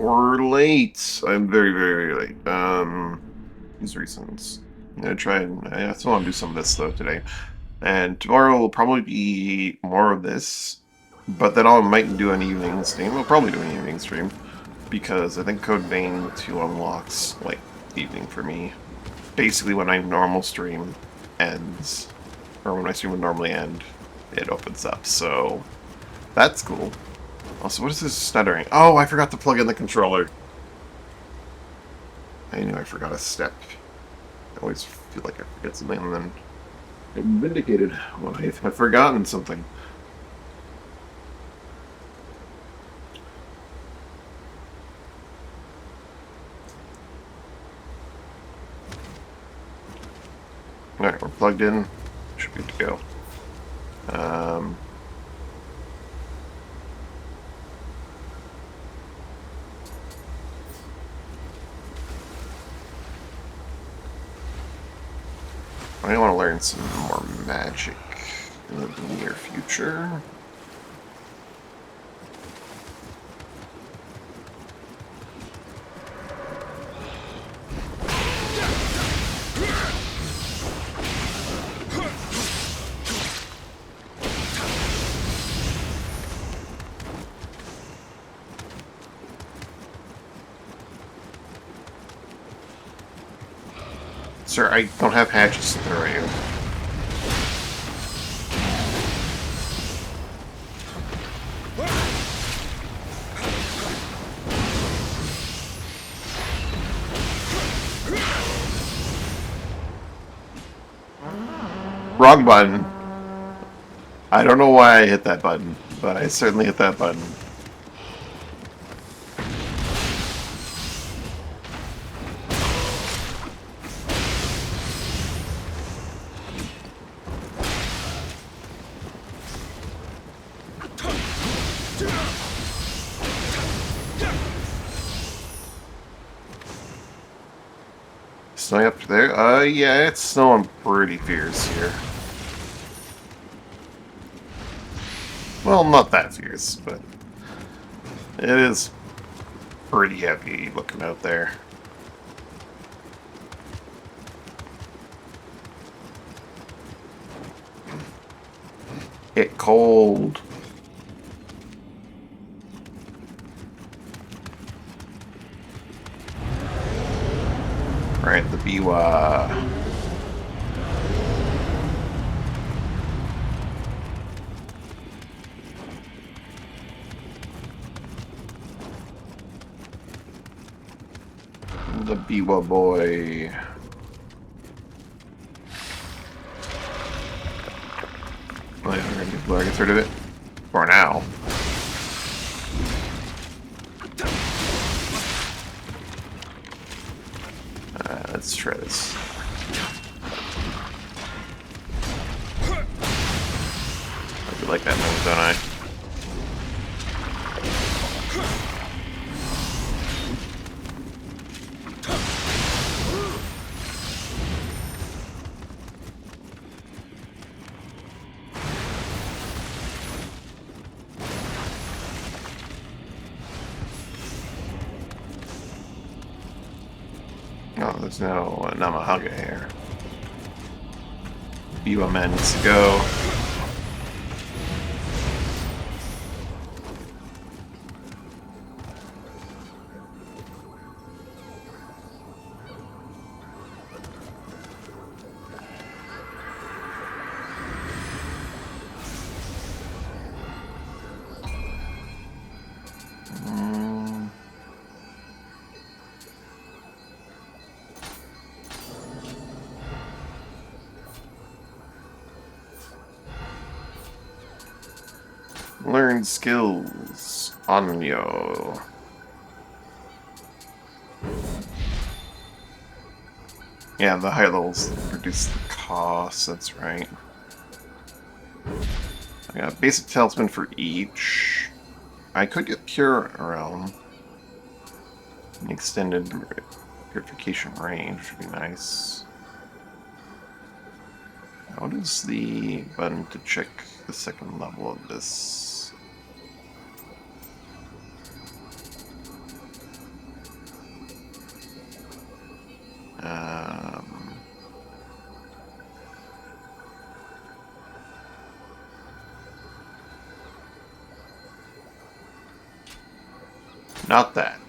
You're late. I'm very, very, very late. These reasons. I'm gonna try and I still want to do some of this though today. And tomorrow will probably be more of this. But then I might do an evening stream. I'll probably do an evening stream. Because I think Code Vein 2 unlocks like evening for me. Basically when my normal stream ends. Or when my stream would normally end, it opens up. So that's cool. Also, what is this stuttering? Oh, I forgot to plug in the controller. I knew I forgot a step. I always feel like I forget something and then I'm vindicated when I've forgotten something. Alright, we're plugged in. Should be good to go. I want to learn some more magic in the near future. Sir, I don't have hatches to throw at you. Wrong button. I don't know why I hit that button, but I certainly hit that button. Snowing up there? Yeah, it's snowing pretty fierce here. Well, not that fierce, but it is pretty heavy looking out there. It cold. Right, the Biwa. The Biwa boy. Well, yeah, we're gonna get Blur gets rid of it. For now. Let's try this. I do like that move, don't I? Oh, there's no Namahaga here. Biwa man needs to go. Learn skills on Nioh. Yeah, the high levels reduce the cost, that's right. I got a basic talisman for each. I could get Pure around. An extended purification range, which would be nice. What is the button to check the second level of this? Not that.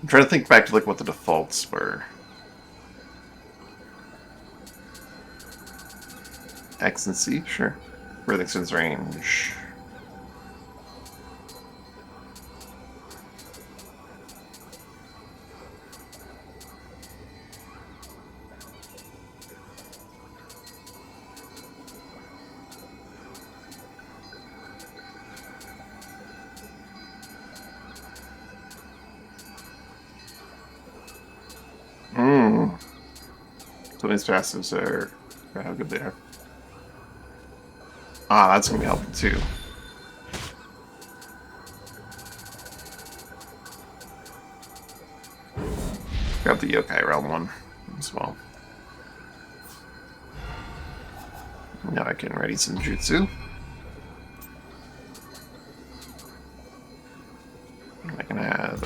I'm trying to think back to like what the defaults were. X and C, sure. Everything's in range. Hmm. So these passives are how good they are. Ah, that's gonna be helpful too. Grab the yokai realm one as well. Now I can ready some jutsu. I can have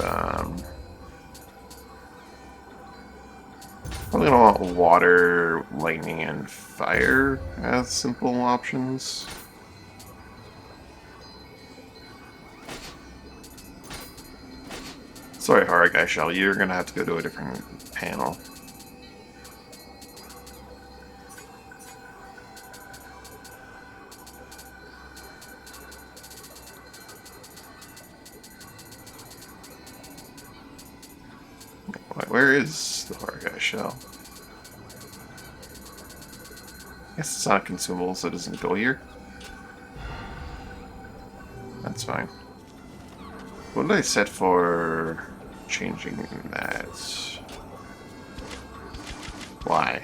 probably gonna want water, lightning, and fire as simple options. Sorry, Haragai Shell, you're gonna have to go to a different panel. Where is the Haragai Shell? I guess it's not consumable, so it doesn't go here. That's fine. What did I set for changing that? Why?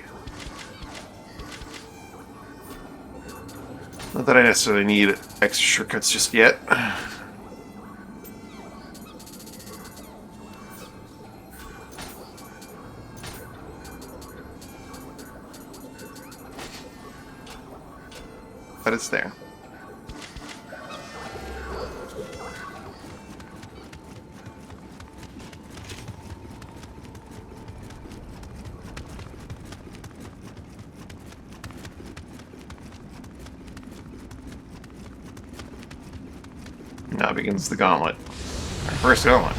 Not that I necessarily need extra shortcuts just yet. But it's there. Now begins the gauntlet. Our first gauntlet.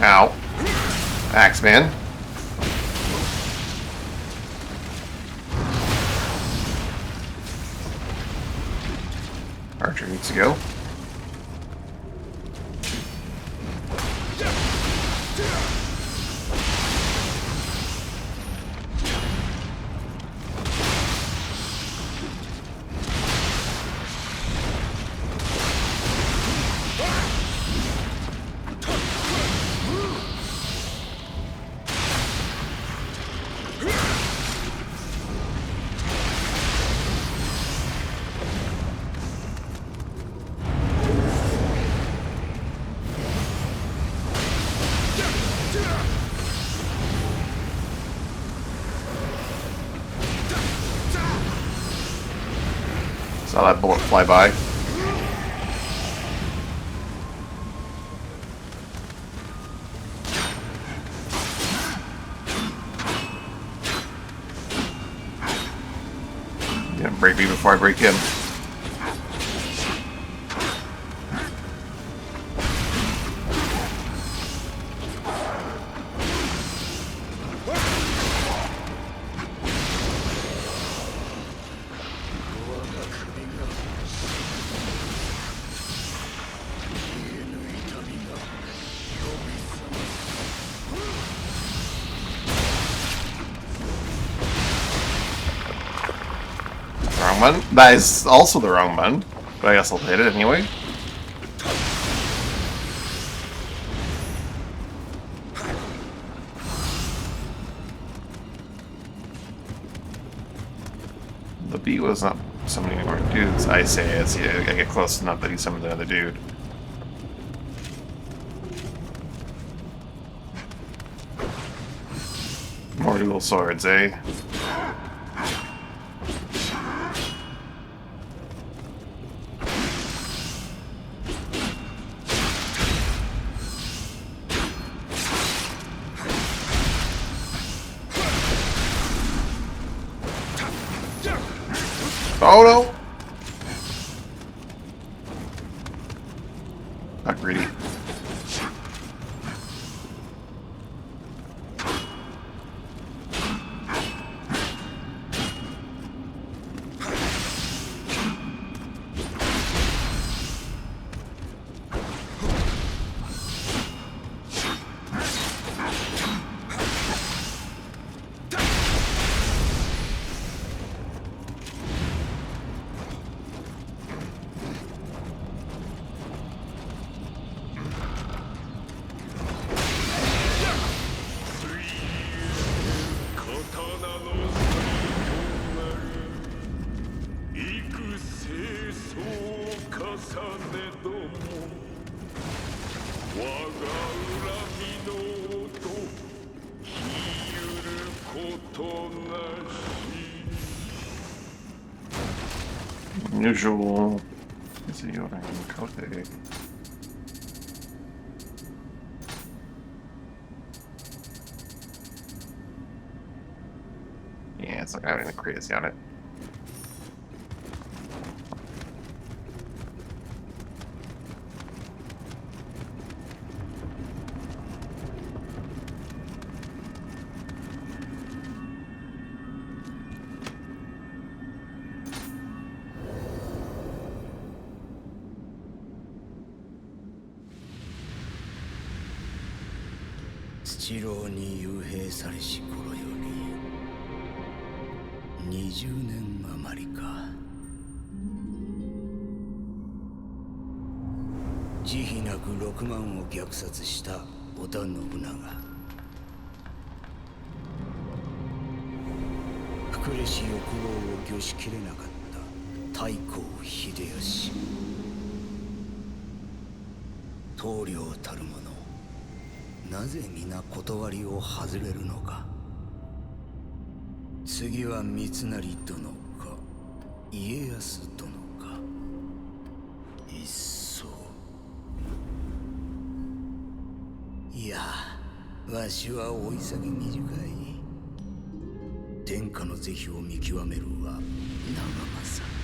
Ow. Axeman. Archer needs to go. Saw that bullet fly by. Gonna break me before I break him. Wrong button. That is also the wrong button, but I guess I'll hit it anyway. The bee was not summoning any more dudes. I say as I get close enough that he summoned another dude. More dual swords, eh? Oh no! Not greedy. Unusual. Is he ordering Kote? Yeah, it's like having a crazy on it.七郎に幽閉されし頃より20年余りか。慈悲なく6万を虐殺した織田信長。膨れし欲望を御しきれなかった太閤秀吉。棟梁たる者、なぜ皆断りを外れるのか。次は三成殿か家康殿か。いっそいや、わしはお潔短い。天下の是非を見極めるは長政。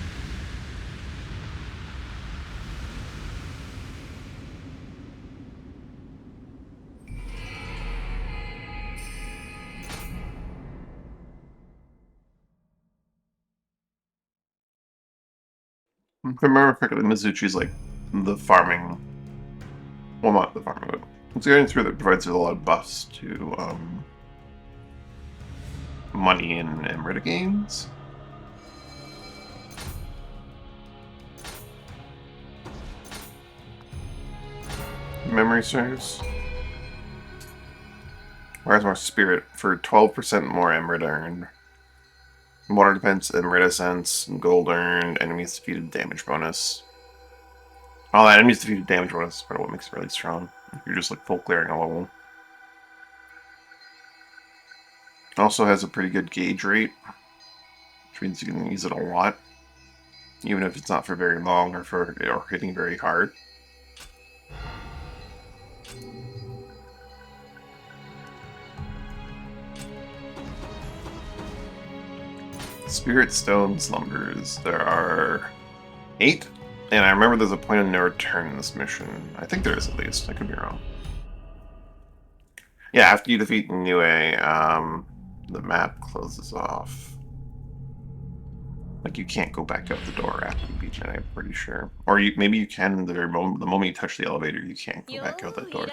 If I remember correctly, Mizuchi's like the farming. Well, not the farming, but it's getting through that provides a lot of buffs to money in Emerita games. Memory serves. Whereas more spirit for 12% more Emerita earned. Water defense, Emerita sense, gold earned, enemies defeated damage bonus. Oh, that enemies defeated damage bonus is part of what makes it really strong. You're just like full clearing a level. Also has a pretty good gauge rate, which means you can use it a lot, even if it's not for very long or hitting very hard. Spirit Stone Slumbers. There are 8, and I remember there's a point of no return in this mission. I think there is at least. I could be wrong. Yeah, after you defeat Nioh, the map closes off. Like you can't go back out the door after you beat it, I'm pretty sure. Or maybe you can the moment you touch the elevator, you can't go back out that door.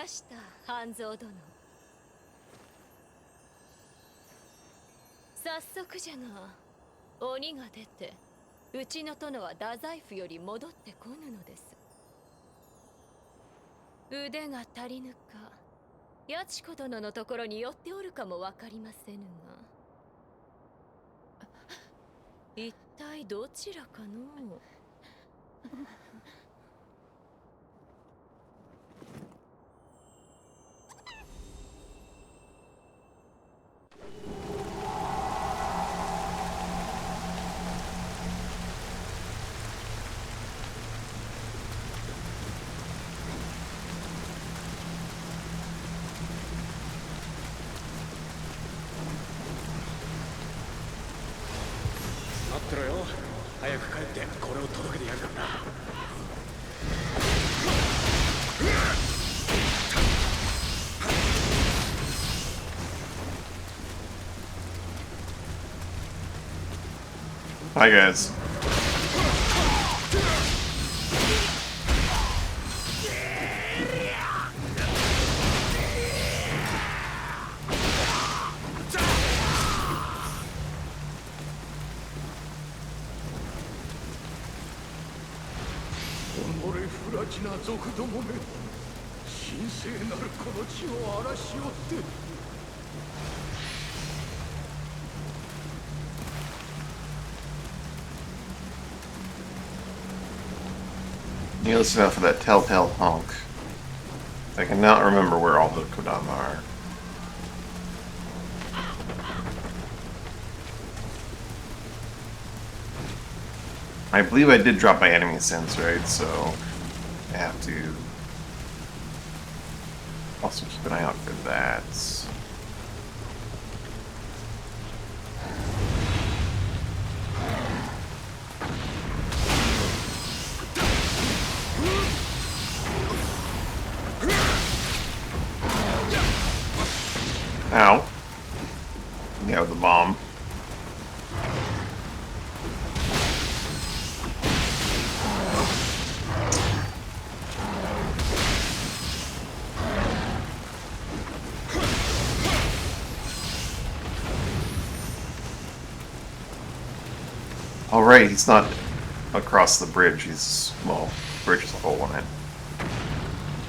早速じゃが、鬼が出て、うちの殿は太宰府より戻ってこぬのです。腕が足りぬか、八千子殿のところに寄っておるかもわかりませぬが。一体どちらかの。待ってろよ。早く帰ってこれを届けてやるからな。Hi guys.己不埒な族どもめ、神聖なるこの地を荒らしおって。You listen out for that telltale honk. I cannot remember where all the Kodama are. I believe I did drop my enemy sense, right? So I have to also keep an eye out for that. Ow. Yeah, with the bomb. Alright, he's not across the bridge, he's, well, the bridge is a hole in it.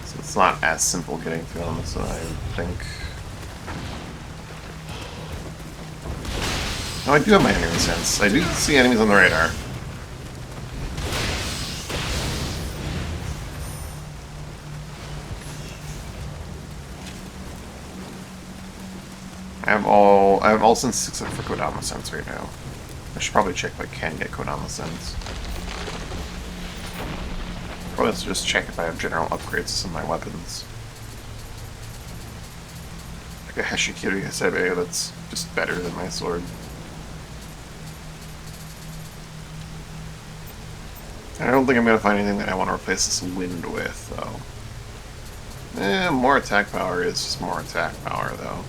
So it's not as simple getting to him as I think. Oh, I do have my enemy sense. I do see enemies on the radar. I have all sense except for Kodama sense right now. I should probably check if I can get Kodama sense. Probably have to just check if I have general upgrades to some of my weapons. Like a Heshikiri Hasebe that's just better than my sword. I don't think I'm gonna find anything that I want to replace this wind with, though. More attack power is just more attack power, though.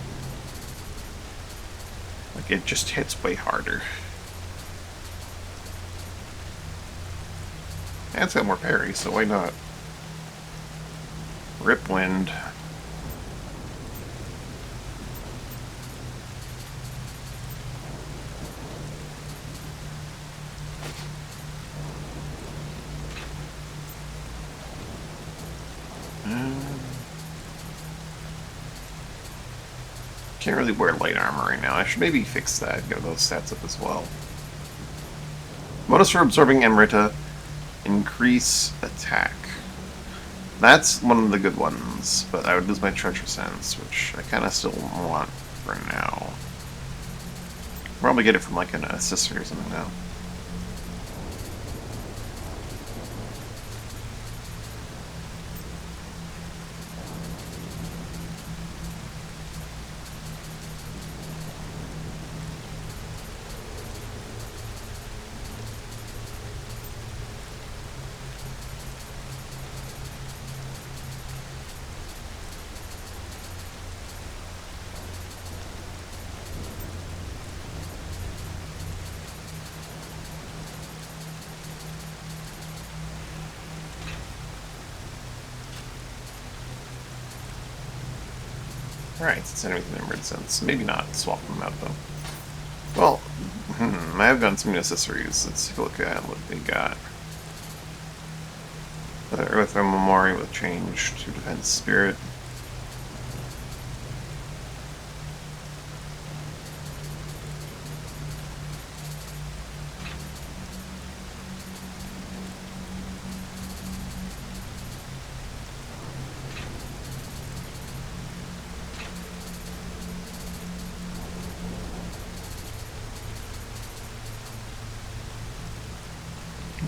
Like, it just hits way harder. And it's got more parry, so why not? Rip wind. Can't really wear light armor right now. I should maybe fix that, get those stats up as well. Bonus for absorbing Emerita. Increase attack. That's one of the good ones, but I would lose my treasure sense, which I kind of still want for now. Probably get it from like an accessory or something now. Alright, it's enemies in emerald sense. Maybe not swap them out though. Well, I have gotten some new accessories. Let's take a look at what they got. The Earth Memorial with change to Defense Spirit.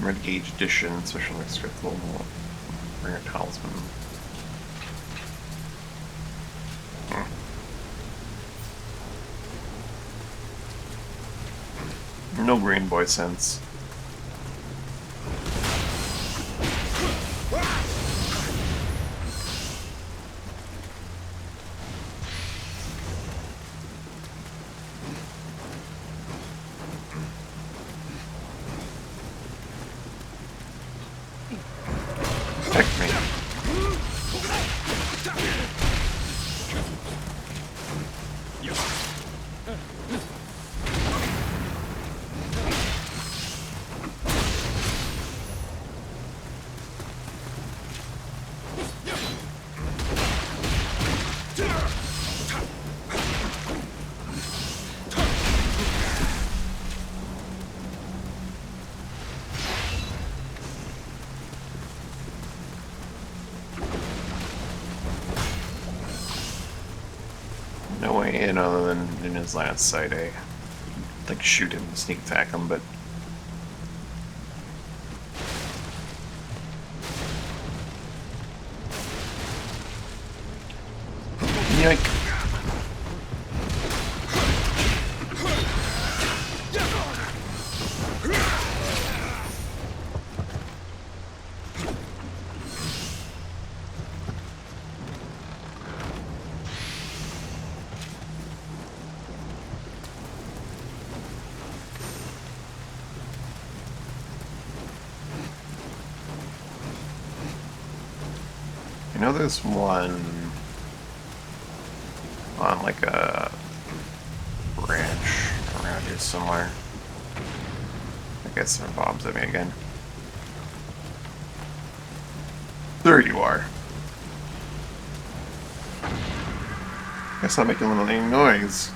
Red Gauge Edition, special extra level. Rare Talisman. No Green Boy sense. Heck me. No way in other than in his last sight, like shoot him, sneak attack him, but yike. I know there's one on like a ranch around here somewhere. I guess there bombs at me again. There you are. Guess not making any noise.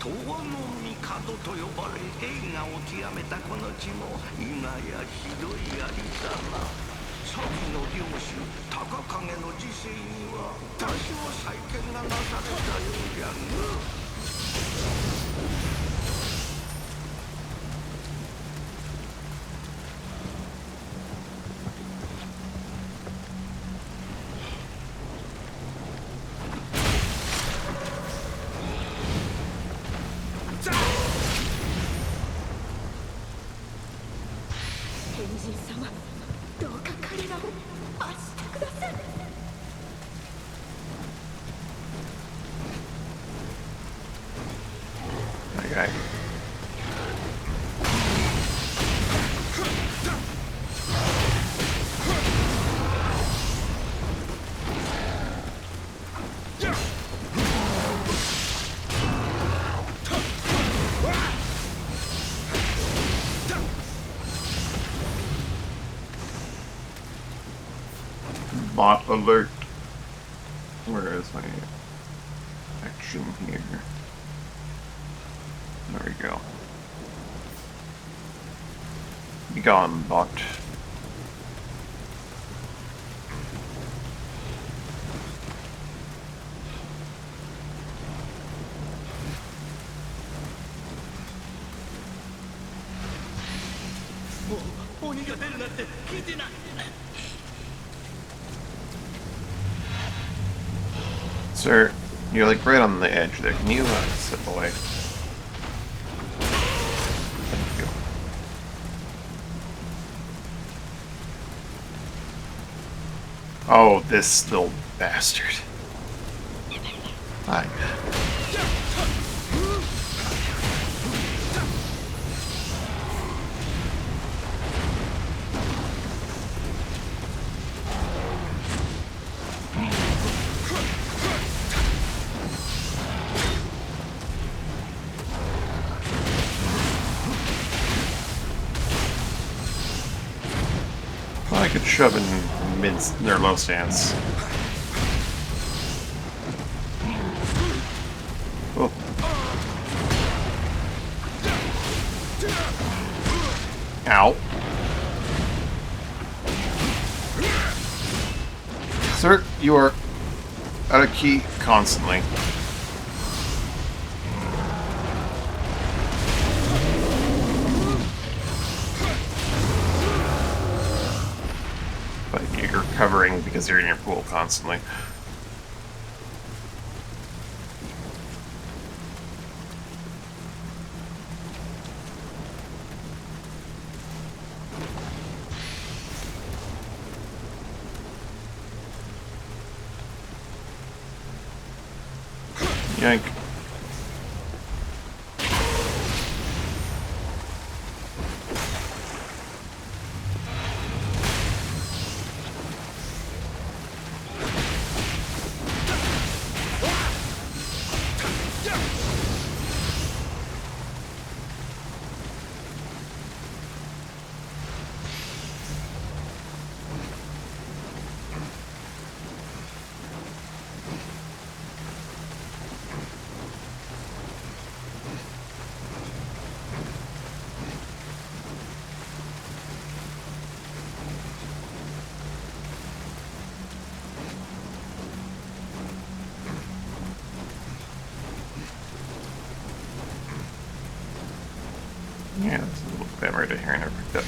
東の帝と呼ばれ栄華を極めたこの地も今やひどいありさま。先の領主高影の時世には多少再建がなされたようじゃな。天神様、どうか彼らを罰してください。Okay. Bot alert. Where is my action here? There we go. Be gone, bot. Sir, you're like right on the edge there. Can you step away? Thank you. Oh, this little bastard. Hi. I could shove in mid or low stance. Oh. Ow. Sir, you are out of key constantly. But you're covering because you're in your pool constantly. Yank. Yeah, there's a little bit right here I never picked up.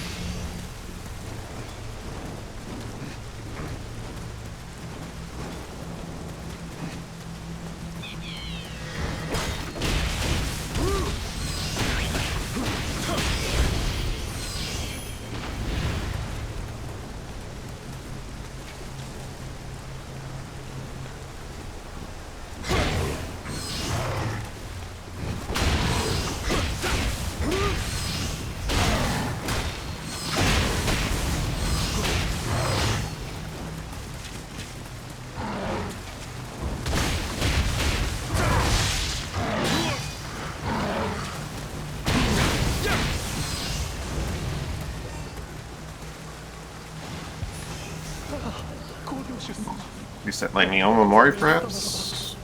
Reset my Nioh Memori, perhaps?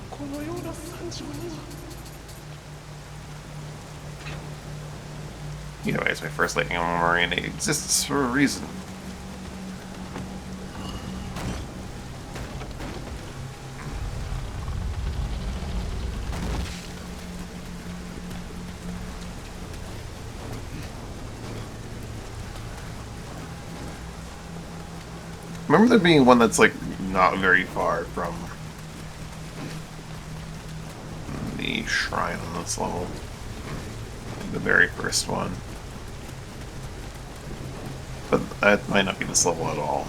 Either way, it's my first Lightning Memori, and it exists for a reason. Remember there being one that's, like, not very far from the shrine on this level. The very first one. But that might not be this level at all.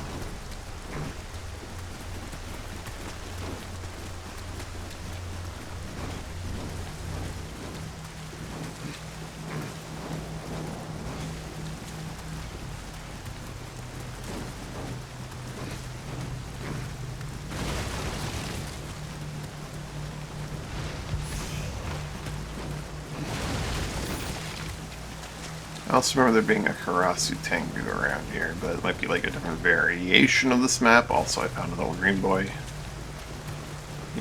I also remember there being a Karasu Tengu around here, but it might be like a different variation of this map. Also, I found a little green boy. You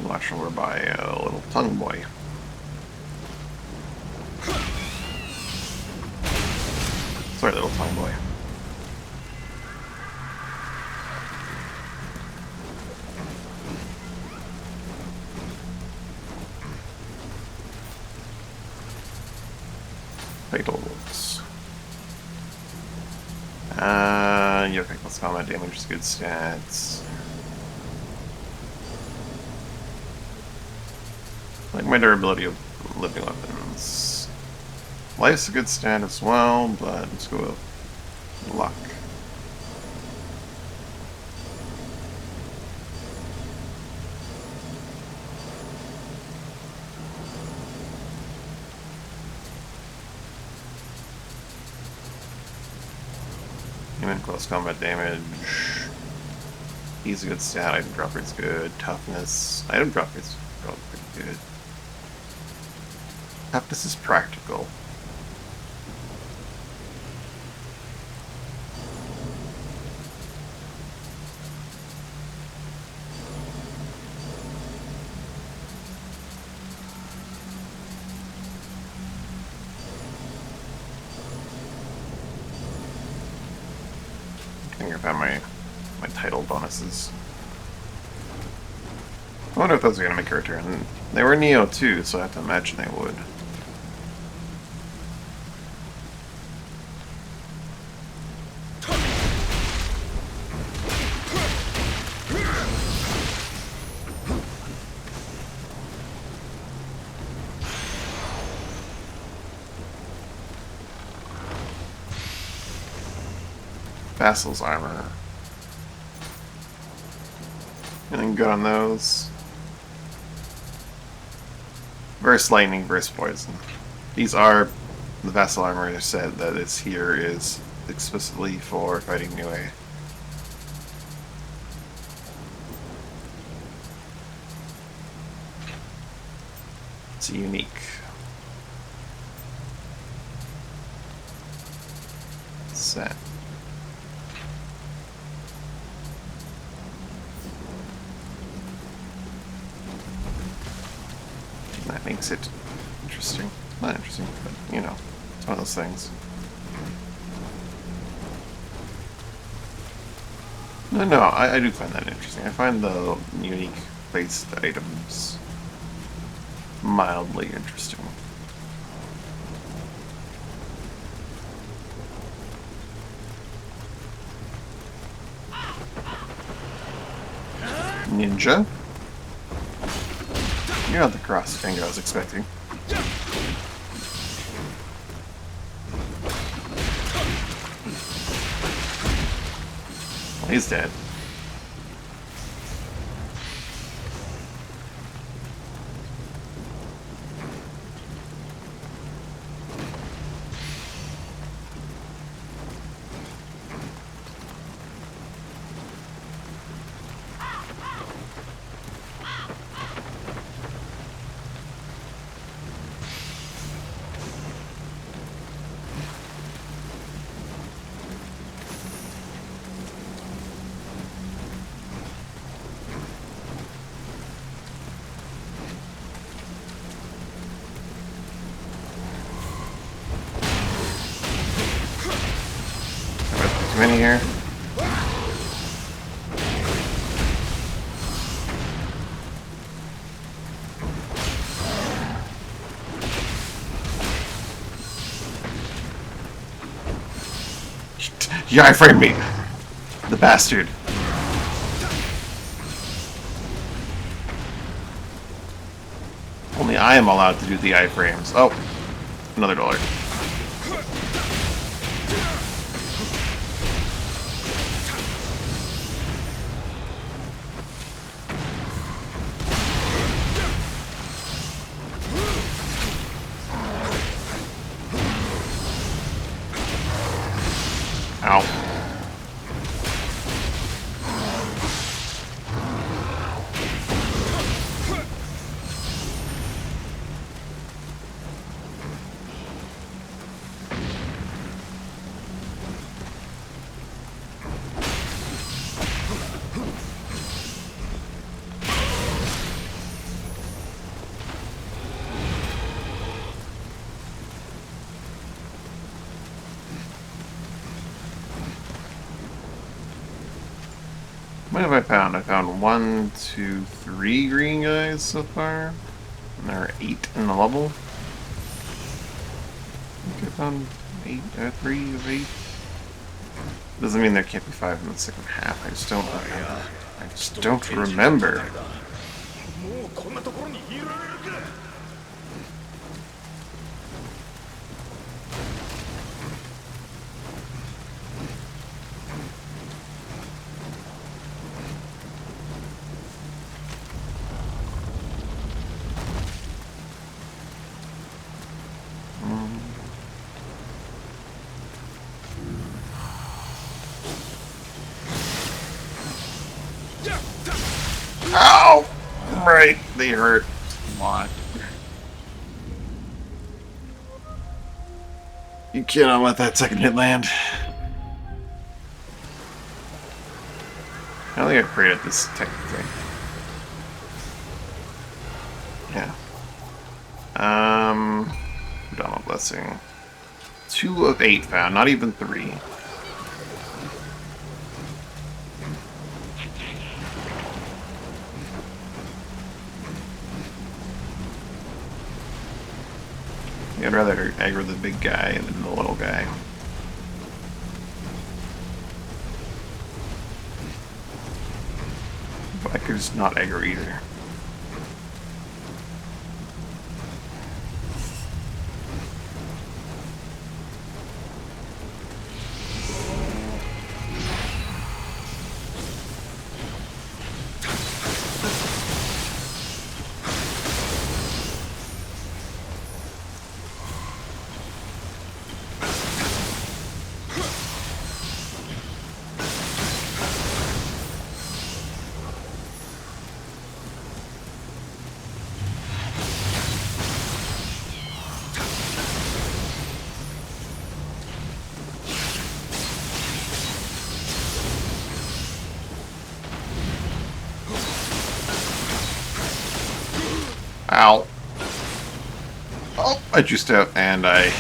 can watch over by a little tongue boy. Sorry, little tongue boy. Vitals. Okay, let's combat damage is good stats. Like my durability of living weapons. Life's a good stat as well, but let's go with luck. Human close combat damage. He's a good stat. Item drop rate's good. Toughness. Item drop rate's probably pretty good. Toughness is practical. checking if I have my title bonuses. I wonder if those are gonna make a return. They were Nioh too, so I have to imagine they would. Vassal's armor. Anything good on those? Burst lightning, burst poison. These are the Vassal armor said that is here is explicitly for fighting Nioh. It's unique. Set. That makes it interesting. Not interesting, but you know, it's one of those things. No, I do find that interesting. I find the unique based items mildly interesting. Ninja? You're not the cross finger I was expecting. Well, he's dead. Too many here. You iframed me! The bastard. Only I am allowed to do the iframes. Oh, another dollar. Ow. What have I found? I found 1, 2, 3 green guys so far. And there are 8 in the level. I think I found 3 of 8. Doesn't mean there can't be 5 in the second half. I just don't remember. I just don't remember. Ow! Right, they hurt a lot. You cannot let that second hit land. I don't think I created this tech thing. Yeah. Donald Blessing. 2 of 8 found, not even 3. I'd rather aggro the big guy than the little guy. But I could just not aggro either. Ow. Oh, I juiced out and I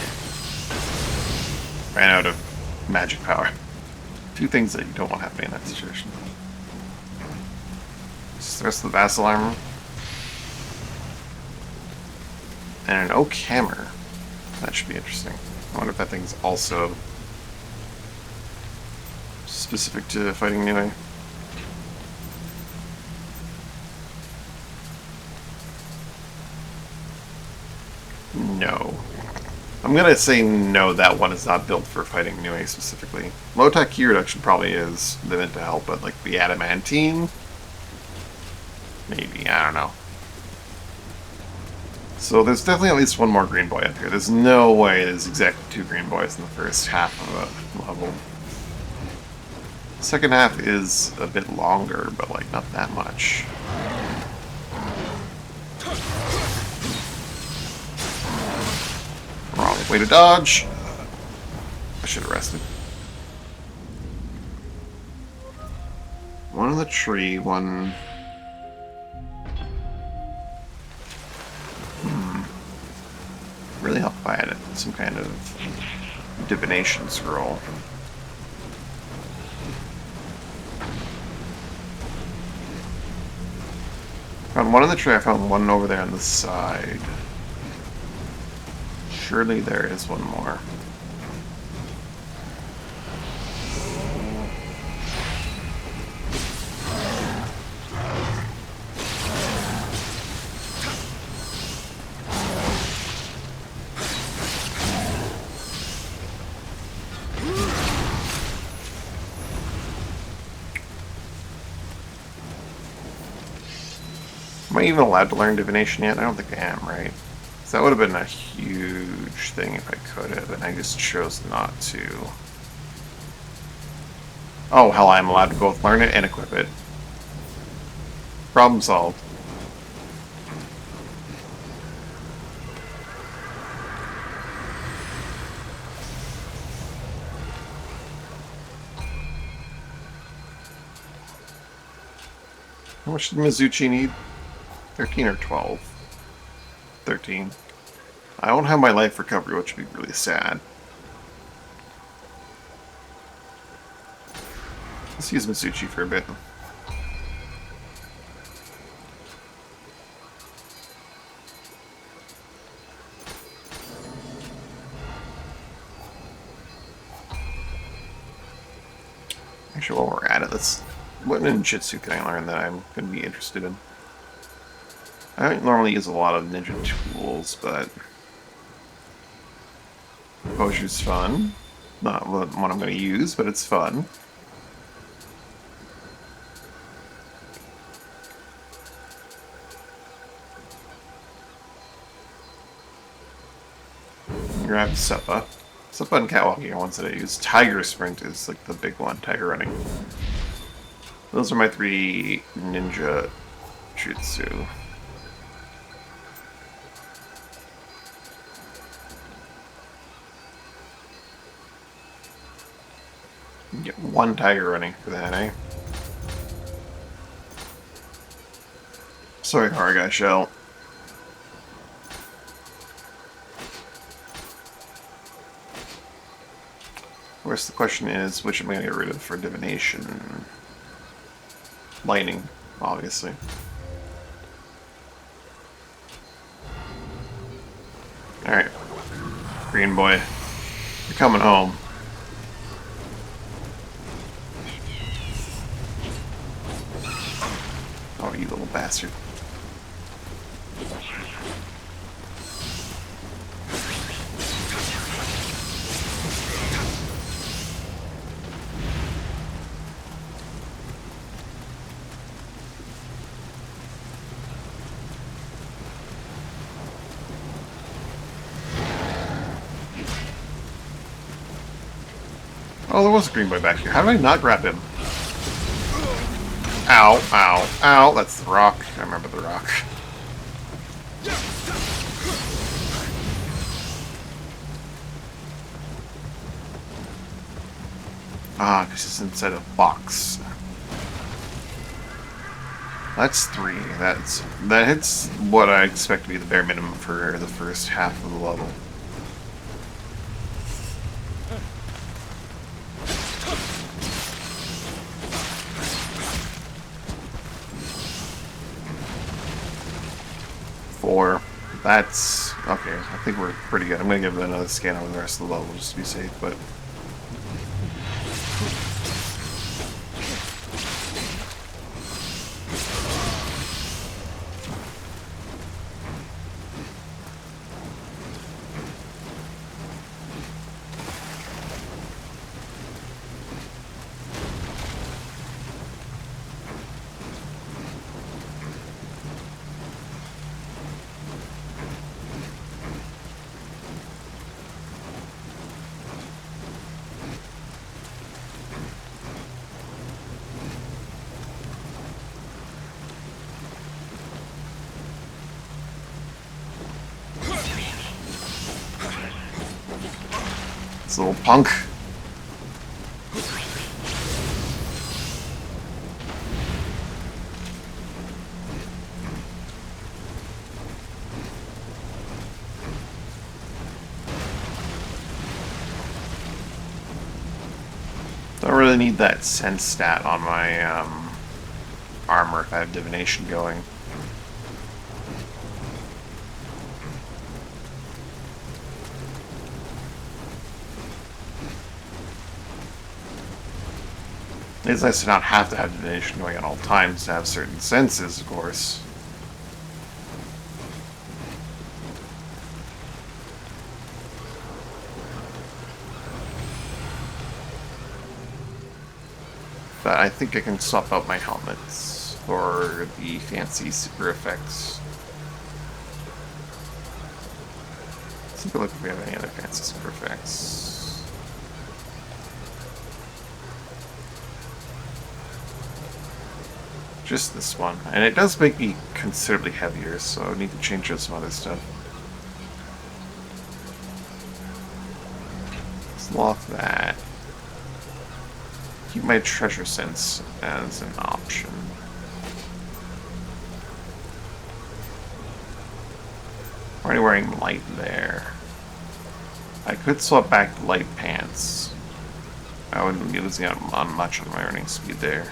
ran out of magic power. Two things that you don't want happening in that situation. Just the rest of the vassal armor. And an oak hammer. That should be interesting. I wonder if that thing's also specific to fighting Nioh. No. I'm gonna say no, that one is not built for fighting Nioh specifically. Low attack key reduction probably is meant to help, but like the adamantine? Maybe, I don't know. So there's definitely at least one more green boy up here. There's no way there's exactly 2 green boys in the first half of a level. Second half is a bit longer, but like not that much. Wrong way to dodge. I should have rested. One in the tree, one... Really help if I had some kind of divination scroll. Found one in the tree, I found one over there on the side. Surely there is one more. Am I even allowed to learn divination yet? I don't think I am, right? So that would have been a huge thing if I could have, and I just chose not to. Oh, hell, I'm allowed to both learn it and equip it. Problem solved. How much did Mizuchi need? 13 or 12? 13. I won't have my life recovery, which would be really sad. Let's use Mizuchi for a bit. Actually, while we're at it, what ninjutsu can I learn that I'm going to be interested in? I don't normally use a lot of ninja tools, but Boshu's fun. Not what I'm going to use, but it's fun. Grab Seppa. Seppa and Catwalking are ones that I use. Tiger Sprint is like the big one. Tiger Running. Those are my 3 ninja jutsu. Get 1 Tiger Running for that, eh? Sorry, Harga Shell. Of course, the question is, which am I going to get rid of for divination? Lightning, obviously. Alright. green boy. You're coming home. Oh, you little bastard. Oh, there was a green boy back here. How did I not grab him? Ow, ow, ow. That's the rock. I remember the rock. Ah, because it's inside a box. That's 3. That hits what I expect to be the bare minimum for the first half of the level. That's okay. I think we're pretty good. I'm gonna give it another scan over the rest of the level just to be safe, but this little punk. Don't really need that sense stat on my armor if I have divination going. It's nice to not have to have divination going at all times to have certain senses, of course. But I think I can swap out my helmets for the fancy super effects. Let's take a look if we have any other fancy super effects. Just this one. And it does make me considerably heavier, so I need to change out some other stuff. Let's lock that. Keep my treasure sense as an option. Already wearing light there. I could swap back to light pants. I wouldn't be losing out on much on my running speed there.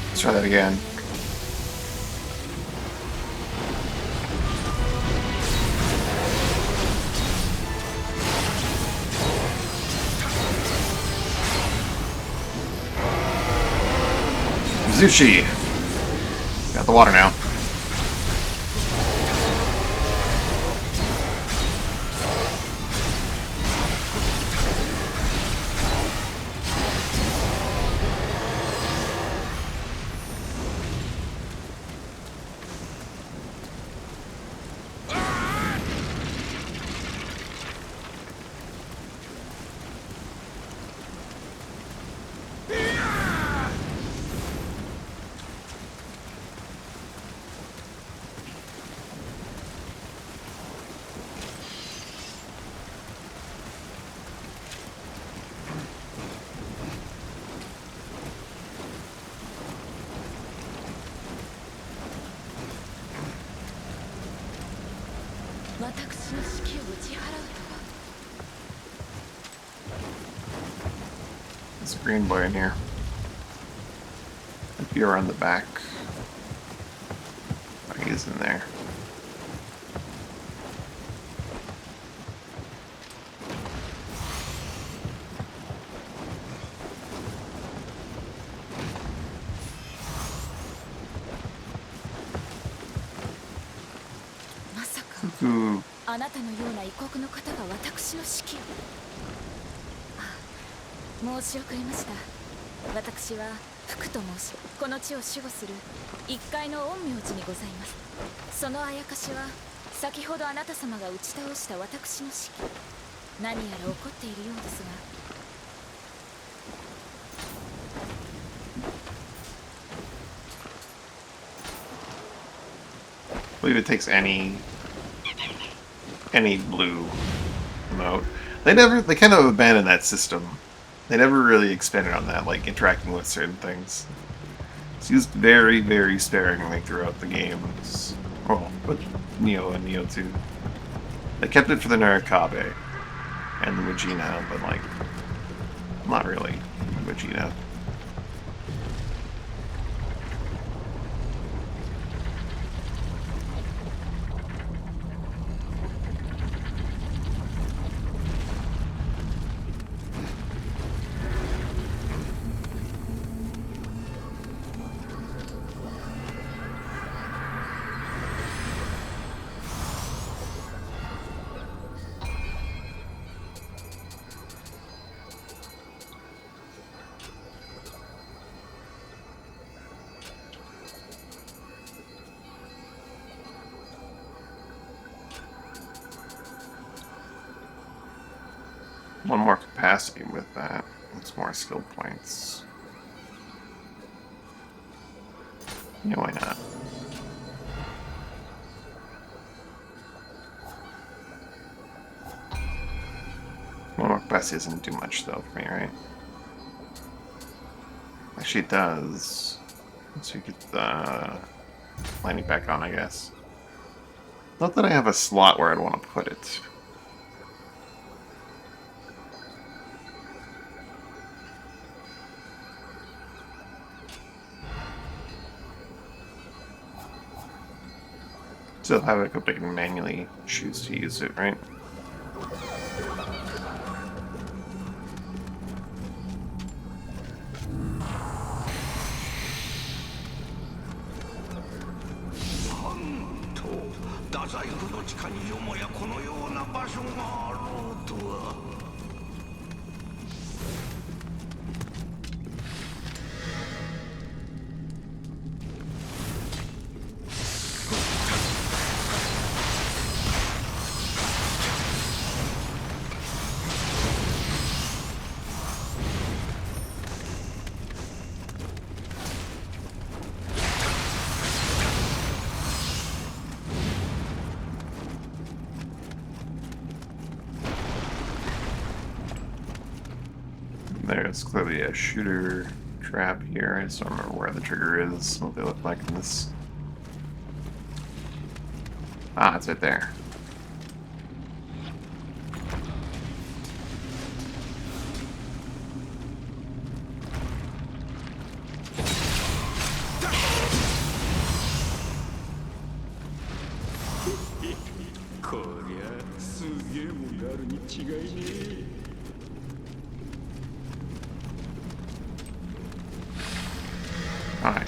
Let's try that again. Zushi! Got the water now. There's a green boy in here. Might be around the back. Oh, he is in there. Ooh. あなたのような異国の方が私の指揮を。申し遅れました。私は福と申し、この地を守護する一階の陰陽師にございます。そのあやかしは先ほどあなた様が打ち倒した私の指揮。何やら起こっているようですが。I believe it takes any blue emote. They kind of abandoned that system. They never really expanded on that, like interacting with certain things. It's used very, very sparingly throughout the games. Well, with Nioh and Nioh 2. They kept it for the Narakabe and the Vegeta, but like, not really Vegeta. One more capacity with that. It's more skill points. Yeah, why not? One more capacity doesn't do much though for me, right? Actually it does. Once we get the lining back on, I guess. Not that I have a slot where I'd want to put it. Still have it, but I can manually choose to use it, right? There's clearly a shooter trap here. I just don't remember where the trigger is, what they look like in this. Ah, it's right there. Hi.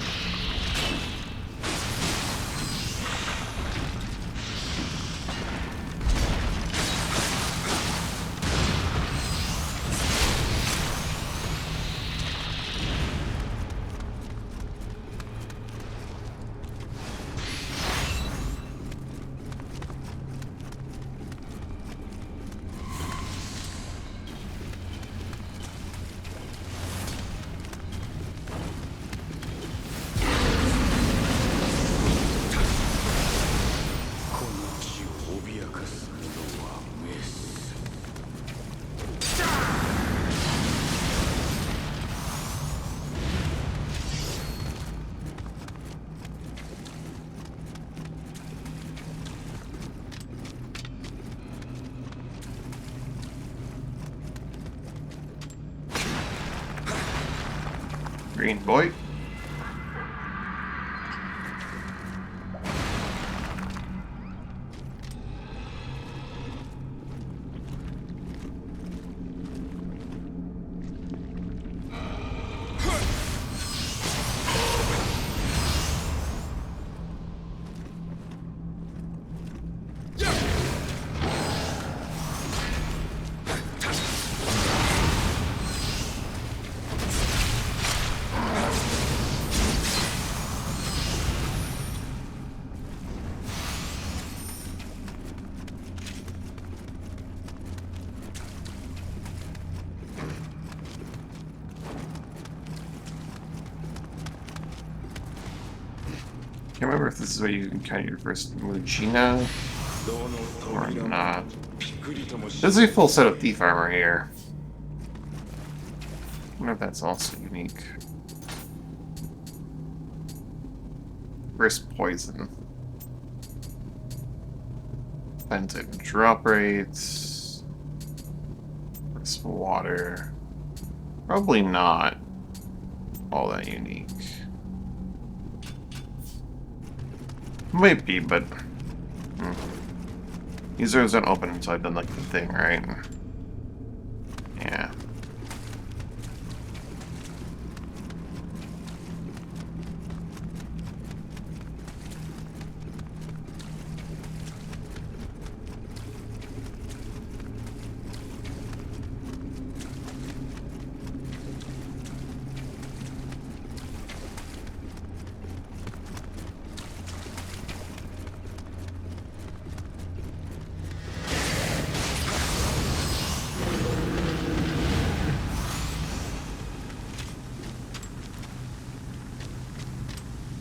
Green boy. Can't remember if this is where you encounter your first Mujina or not. There's a full set of thief armor here. I wonder if that's also unique. First poison. Depends on drop rates. First water. Probably not all that unique. Might be, but these doors don't open until I've done like the thing, right? Yeah.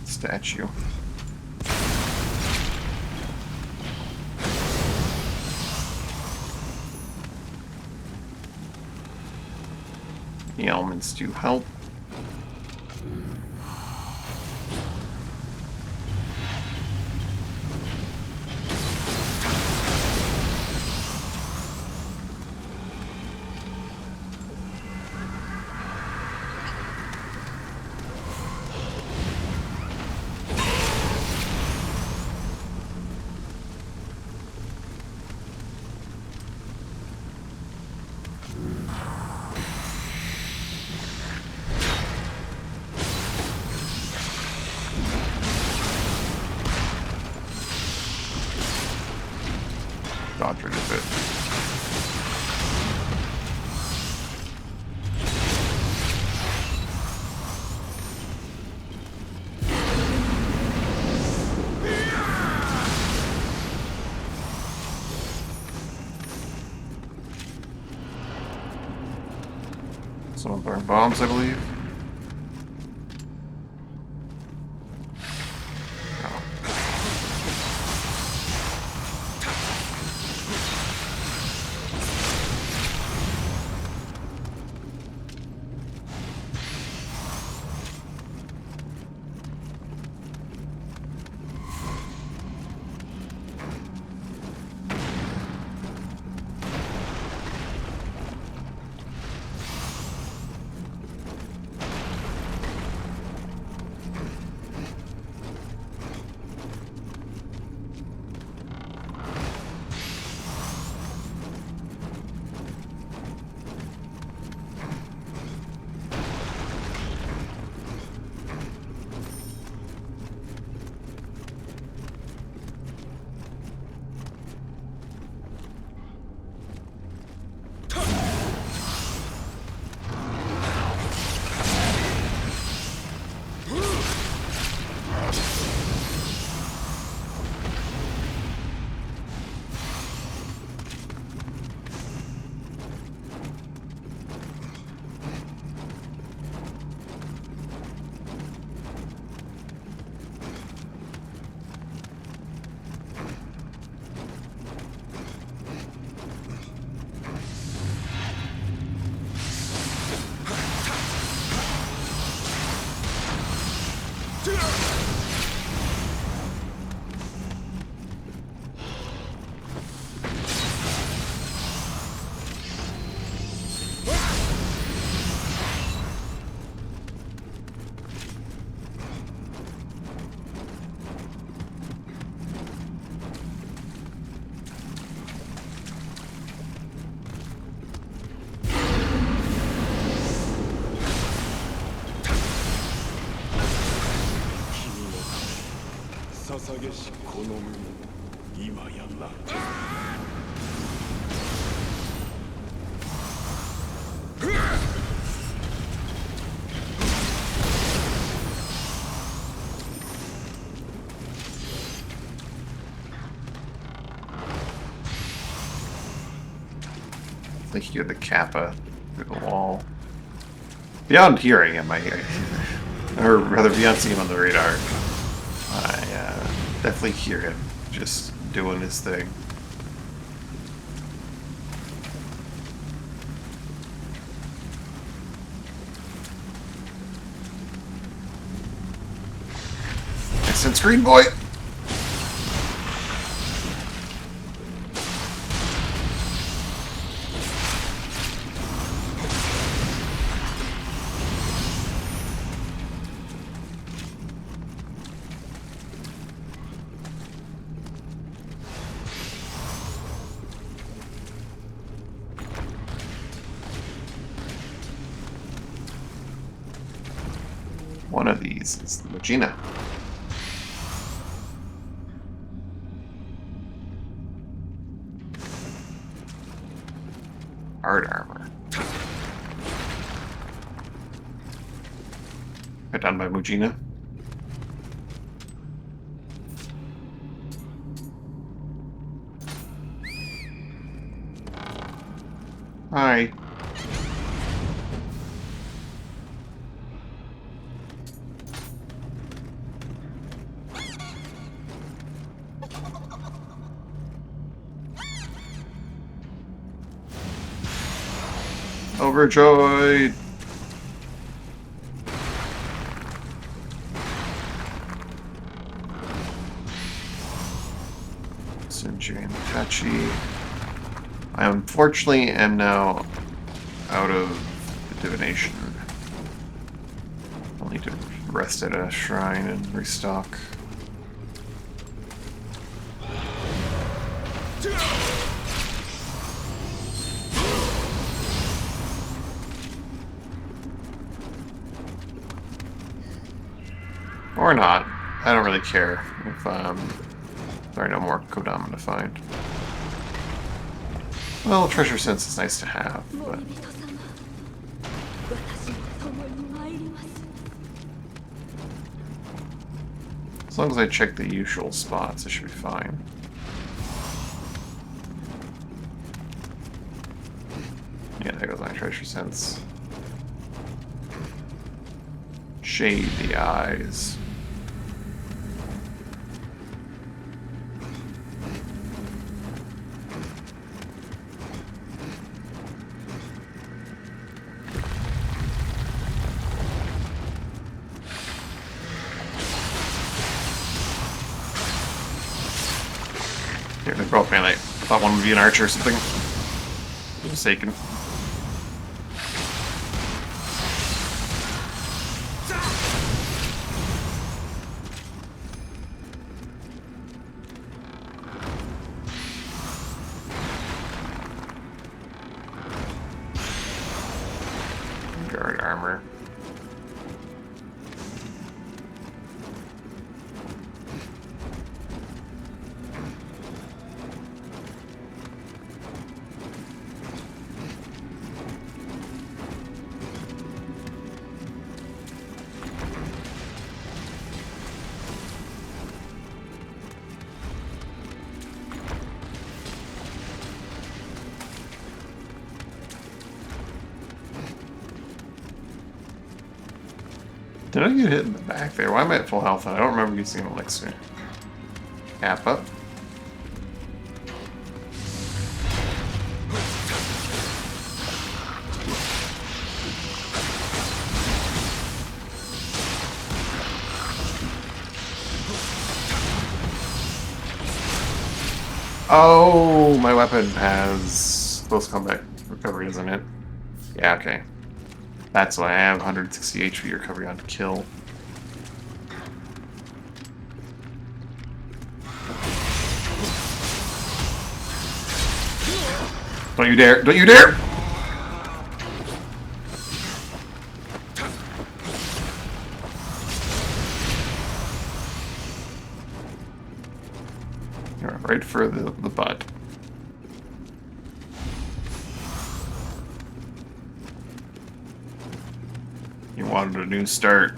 Statue. The elements do help. Dodge rid of it. Someone throwing bombs, I believe. Oh. 捧げしこの身も今やな。I think you had the Kappa through the wall. Beyond hearing him, or rather beyond seeing him on the radar, I definitely hear him just doing his thing. Instant screen boy! One of these is the Regina. Hard armor. Got done by Mujina. Hi. Overjoyed! Century and Tachi. I unfortunately am now out of the divination. I'll need to rest at a shrine and restock. Or not. I don't really care if there are no more Kodama to find. Well, treasure sense is nice to have, but... as long as I check the usual spots, I should be fine. Yeah, there goes my treasure sense. Shade the eyes. Here, they broke me. I thought one would be an archer or something. Mistaken. Guard armor. Did I get hit in the back there? Why am I at full health? I don't remember using an elixir. Cap up. Oh, my weapon has close combat recovery, doesn't it? Yeah, okay. That's why I have 160 HP recovery on kill. Don't you dare! Don't you dare! Right for the butt. You wanted a new start.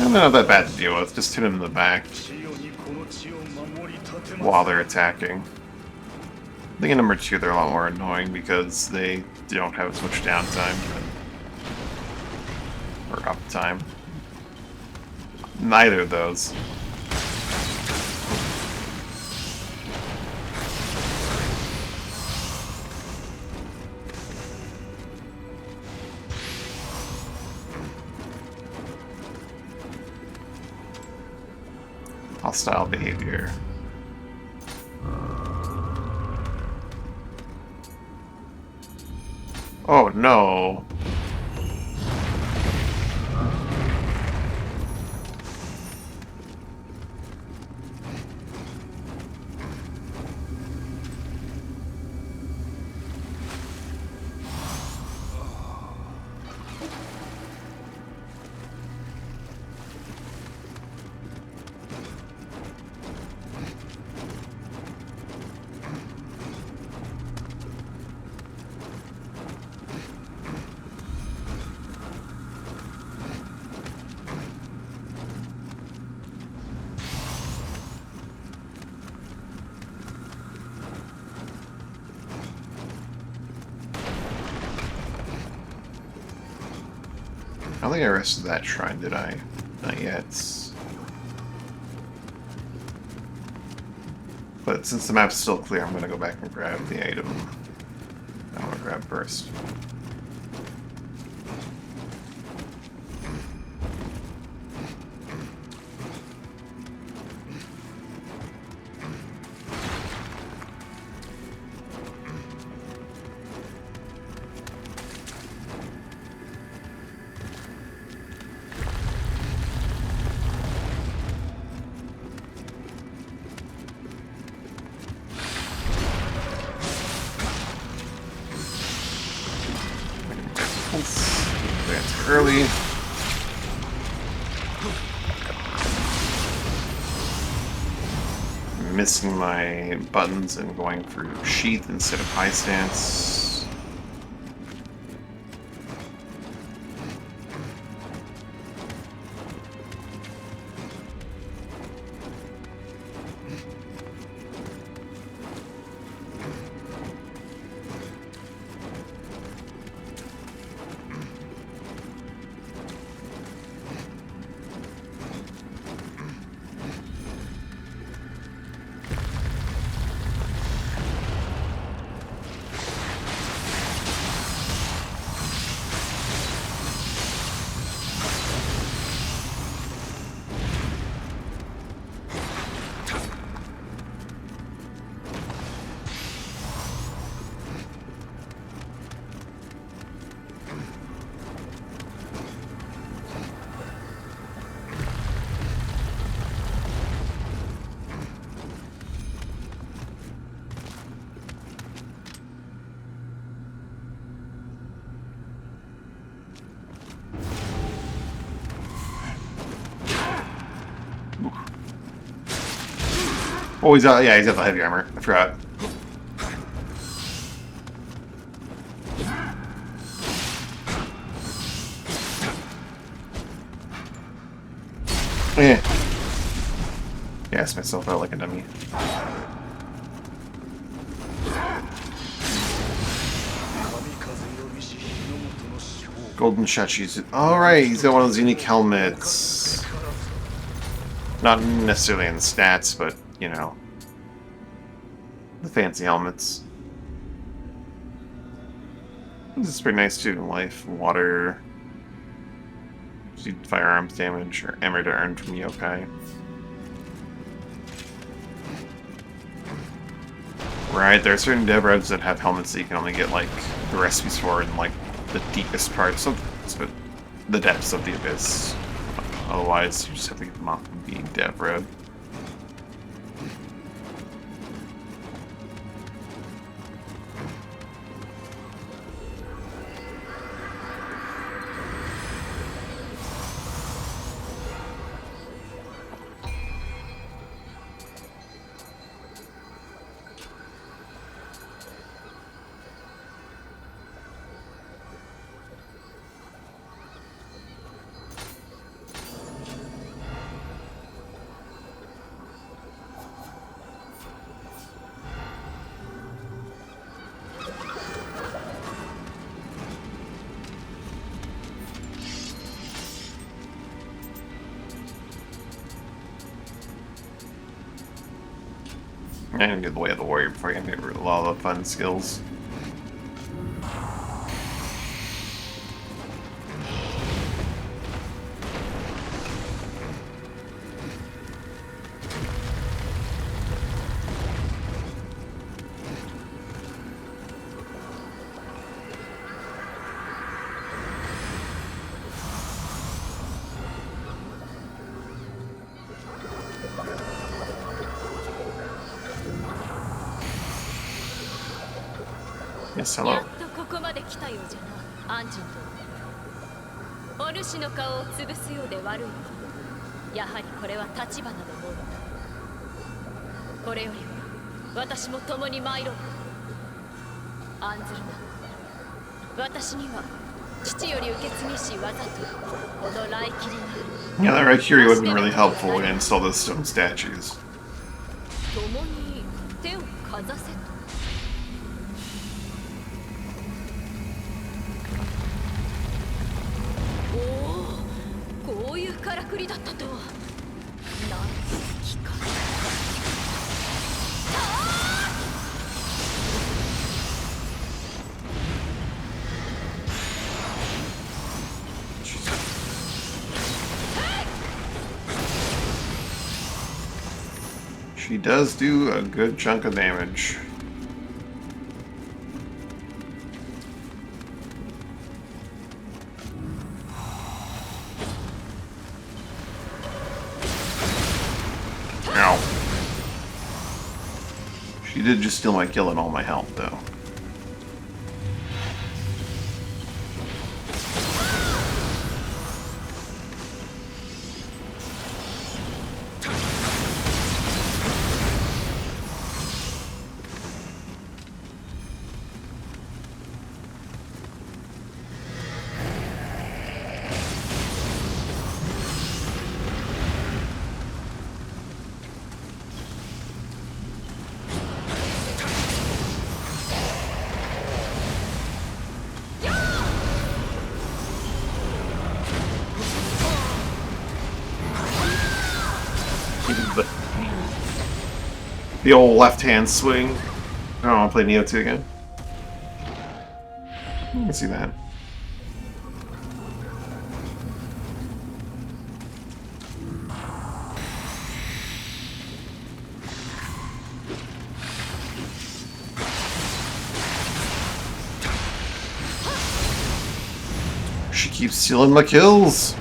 Not that bad to deal with. Just hit him in the back 千代にこの地を守り立てます while they're attacking. I think in number 2 they're a lot more annoying because they don't have as much downtime or uptime. Neither of those. Hostile behavior. Oh no. I don't think I rested that shrine, did I? Not yet. But since the map's still clear, I'm gonna go back and grab the item I want to grab first. That's early. Missing my buttons and going through sheath instead of high stance. Oh, he's got, yeah, he's got the heavy armor. I forgot. Yeah. Gas myself out like a dummy. Golden Shachis. Alright, he's got one of those unique helmets. Not necessarily in the stats, but, you know, the fancy helmets. This is pretty nice too. Life, water, firearms damage, or ammo to earn from yokai. Right, there are certain dev revs that have helmets that you can only get, like, the recipes for in, like, the deepest parts of the depths of the abyss. Otherwise, you just have to get them off of the dev rev. I didn't get the way of the warrior before I can get a lot of the fun skills. Yes, や hello. っとここまで来たようじゃな、アンジェント。お主の顔を潰すようで悪いわ。やはりこれは立花のものだ。これよりは私も共に参ろう。案ずるな。私には父より受け継ぎし技とこの雷切りがある。 Yeah, that right here would have been really helpful against all those stone statues. 共に手をかざせと。おお、こういうからくりだったとは。なん気か。She does do a good chunk of damage. Ow. She did just steal my kill and all my health, though. The old left-hand swing. I don't want to play Nioh 2 again. You can see that. She keeps stealing my kills.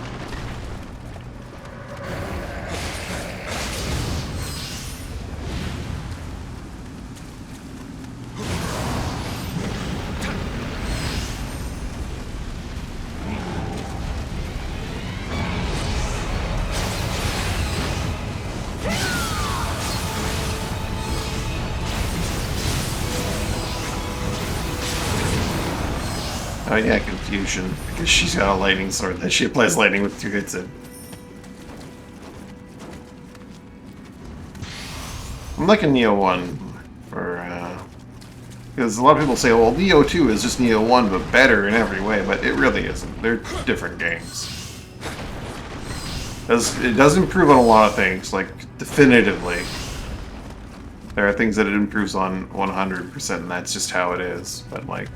Oh yeah, confusion. Because she's got a lightning sword that she applies lightning with 2 hits in. I'm liking Nioh 1 for, because a lot of people say, well, Nioh 2 is just Nioh 1, but better in every way, but it really isn't. They're different games. It does improve on a lot of things, like, definitively. There are things that it improves on 100%, and that's just how it is. But, like,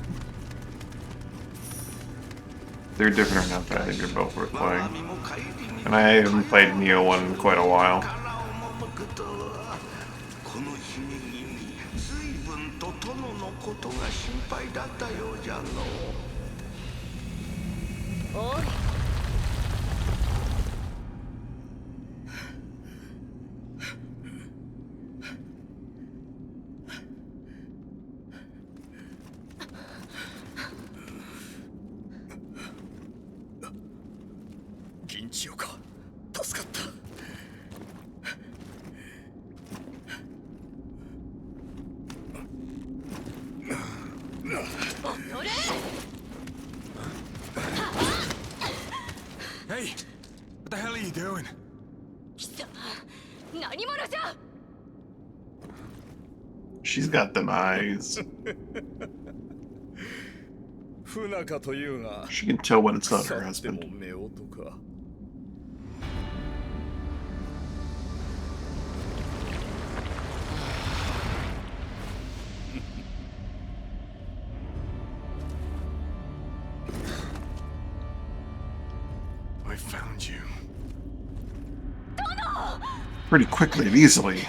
they're different enough that I think they're both worth playing. And I haven't played Nioh 1 in quite a while. この姫君、随分と殿のことが心配だったようじゃの。おい。銀千代か、助かった。 Hey, what the hell are you doing? 貴様、何者じゃ。 She's got them eyes. 不仲というが、 She can tell when it's not 腐 her っても husband. 夫婦か。 I found you. Pretty quickly and easily.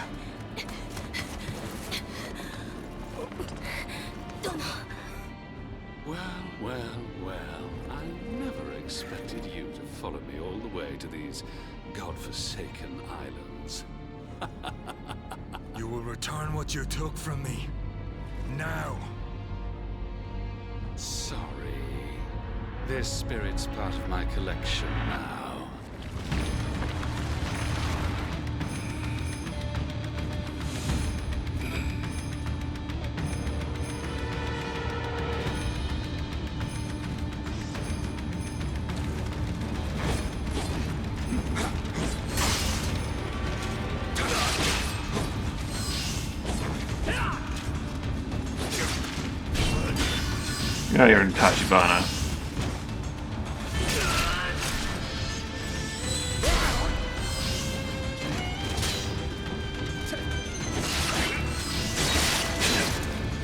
Well, I never expected you to follow me all the way to these godforsaken islands. You will return what you took from me. Now. Sorry. This spirit's part of my collection now. You're not even Tachibana.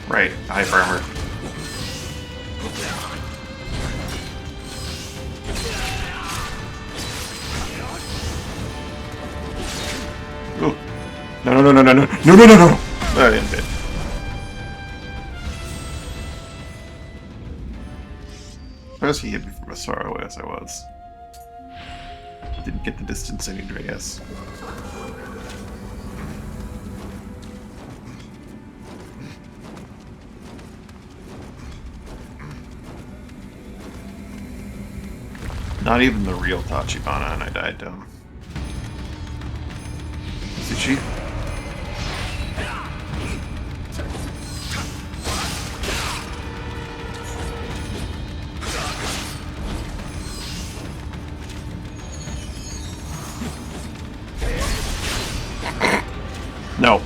Right, high farmer. Ooh. No. I didn't fit. Suppose he hit me from as far away as I was. Didn't get the distance I needed, I guess. Not even the real Tachibana, and I died to him. Sushi?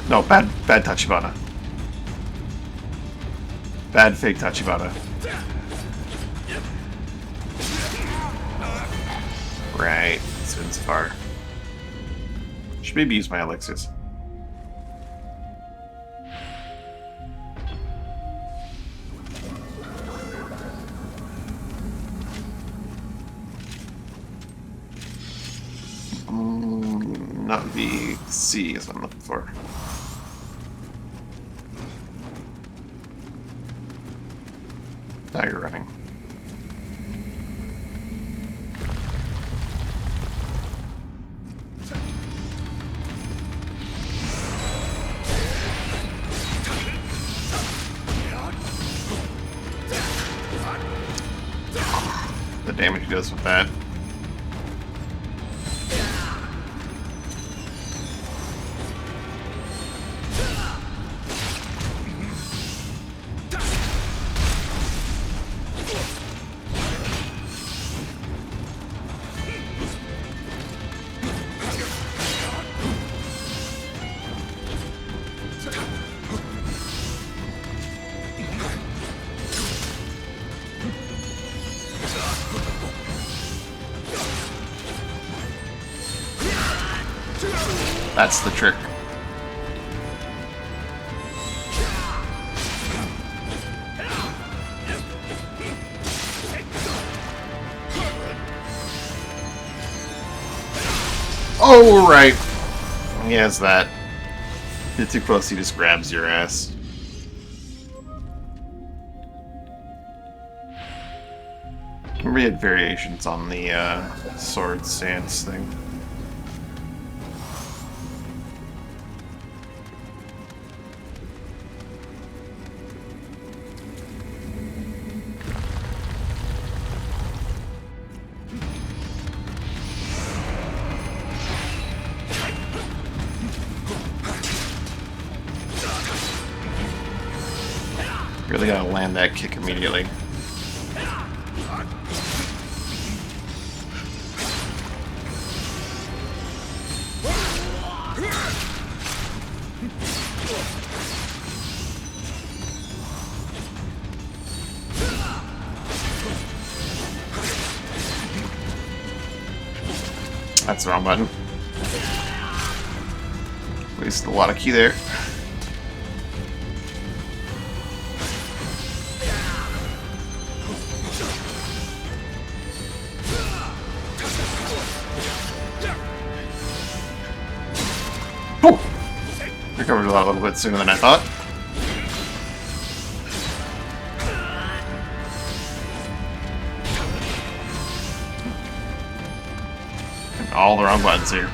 No, bad Tachibana. Bad fake Tachibana. Right, spins far. Should maybe use my elixirs. Not VC is what I'm looking for. Now you're running. The damage he does with that. That's the trick. Oh, right. He has that. Get too close, he just grabs your ass. We had variations on the sword stance thing. Really gotta land that kick immediately. That's the wrong button. Wasted a lot of ki there. Oh! Recovered a little bit sooner than I thought. And all the wrong buttons here.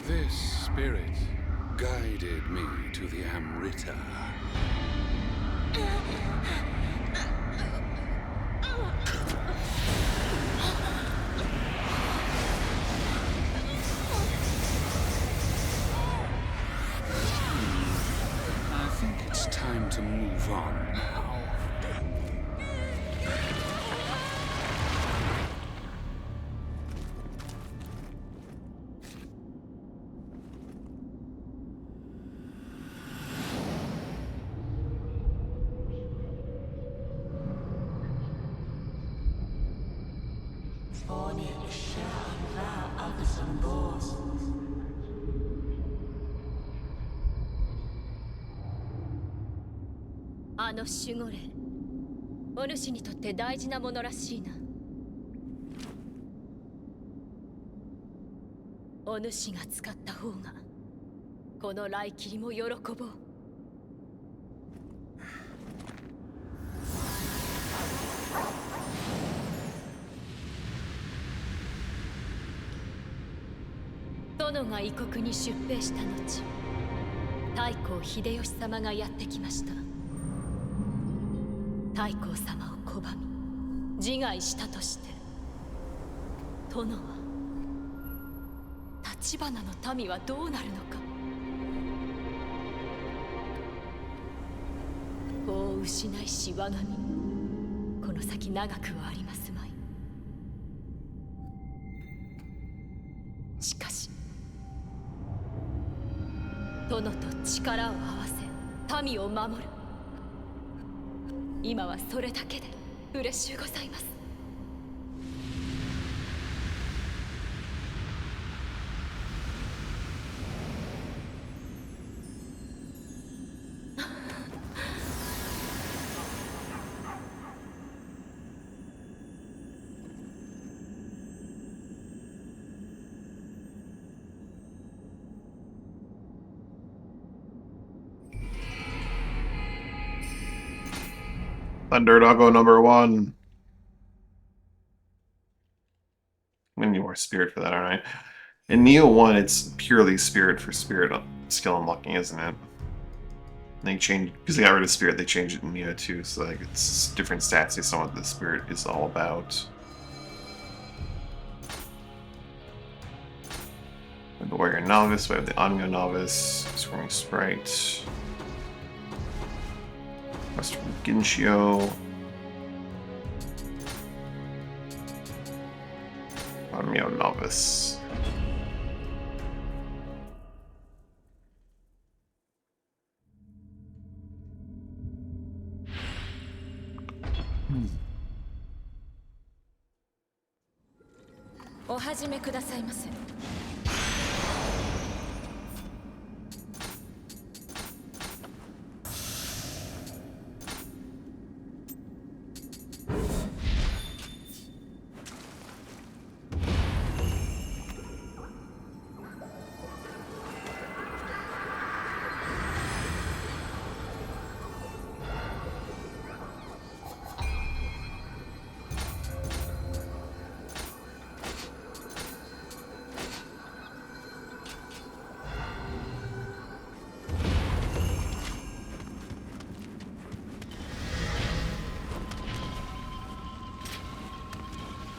This spirit guided me to the Amrita. I think it's time to move on now.あの守護霊、お主にとって大事なものらしいな。お主が使った方がこの来切りも喜ぼう。殿が異国に出兵した後、太閤秀吉様がやってきました。太閤様を拒み自害したとして、殿は橘の民はどうなるのか。法を失いし我が身、この先長くはありますまい。しかし殿と力を合わせ民を守る。今はそれだけで嬉しゅうございます。Thunder Doggo #1. I need more spirit for that, aren't I? In Nioh 1, it's purely spirit for spirit skill unlocking, isn't it? They change because they got rid of spirit. They changed it in Nioh too, so like it's different stats based on what the spirit is all about. We have the warrior novice. We have the Ongo novice. Scoring sprite. Western Ginshio. Nioh novice.お始めくださいませ。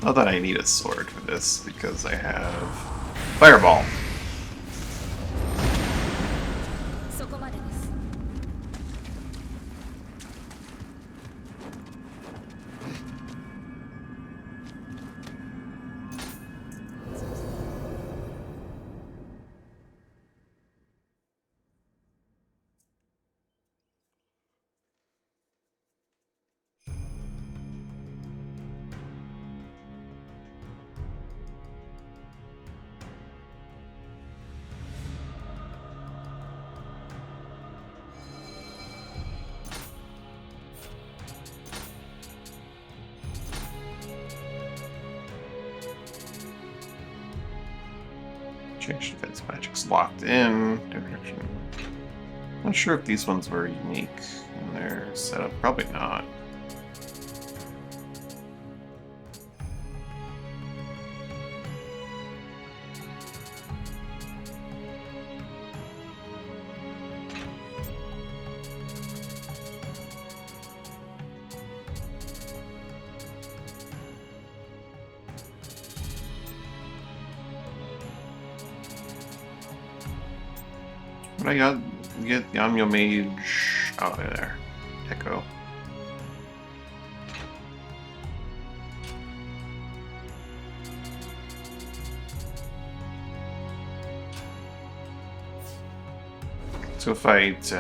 Not that I need a sword for this, because I have Fireball. そこまでです。Change defense magic's locked in. Not sure if these ones were unique in their setup. Probably not. What I got? Get the Amyo Mage. Oh, there. Echo. Let's go fight.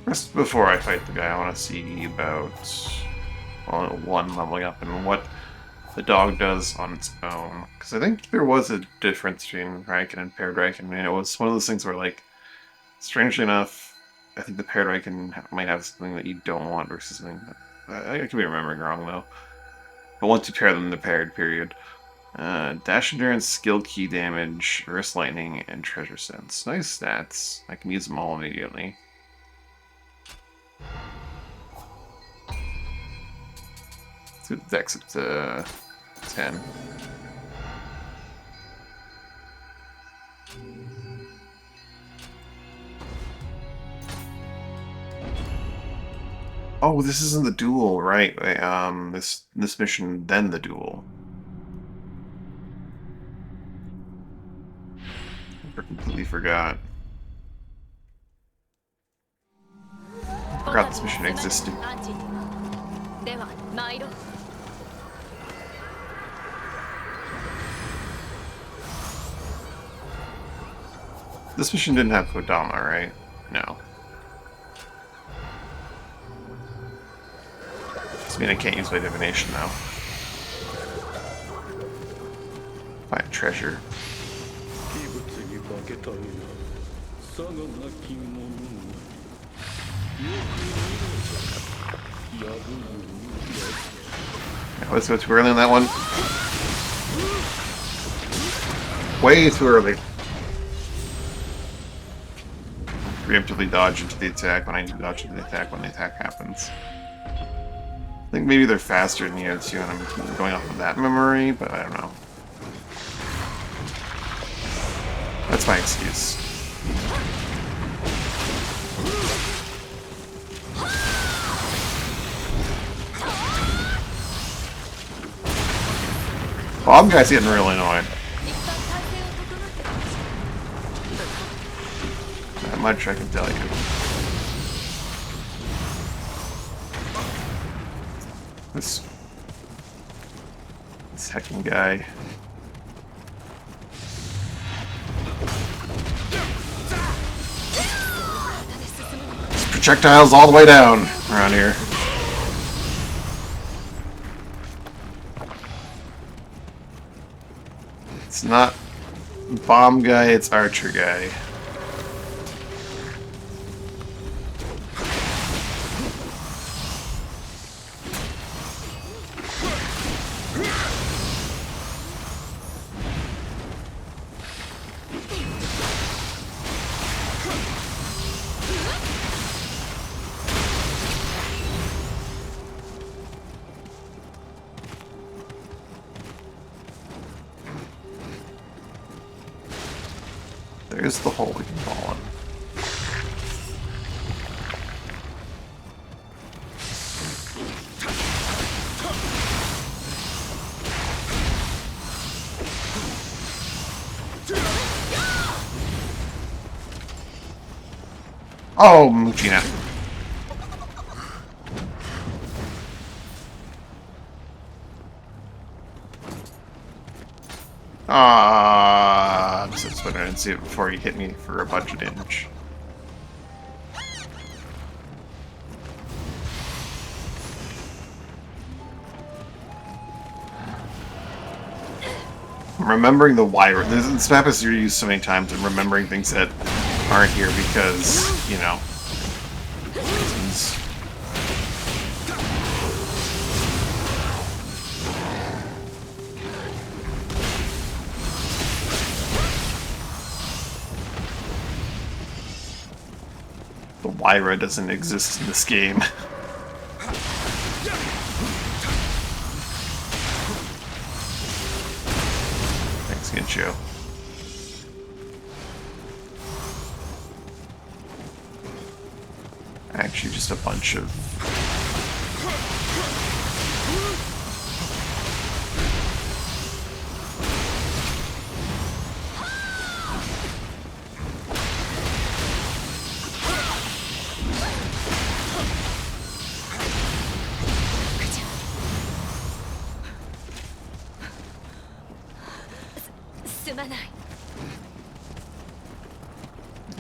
First, before I fight the guy, I want to see about one leveling up and what the dog does on its own. Because I think there was a difference between Raiken and paired Raiken. I mean, it was one of those things where, like, strangely enough, I think the paired Raiken might have something that you don't want versus something that... I could be remembering wrong, though. But once you pair them, the paired, period. Dash Endurance, Skill Key Damage, Earth Lightning, and Treasure Sense. Nice stats. I can use them all immediately. Let's get the dex up to 10. Oh, this isn't the duel, right? This mission, then the duel. I completely forgot. I forgot this mission existed. This mission didn't have Kodama, right? No. I mean, I can't use my divination now. Find treasure. Yeah, let's go too early on that one. Way too early. Preemptively dodge into the attack when I need to dodge into the attack when the attack happens. I think maybe they're faster in Nioh 2 and I'm going off of that memory, but I don't know. That's my excuse. Bomb guy's getting really annoying. That much I can tell you. This hecking guy. Projectiles all the way down around here. It's not bomb guy, it's archer guy. There's the hole we can fall in. Oh, Muchina. I'm just I didn't see it before he hit me for a bunch of damage. Remembering the wire. This map is used so many times, and remembering things that aren't here because, you know, reasons. The Wyra doesn't exist in this game. Thanks, Gincho. Actually, just a bunch of...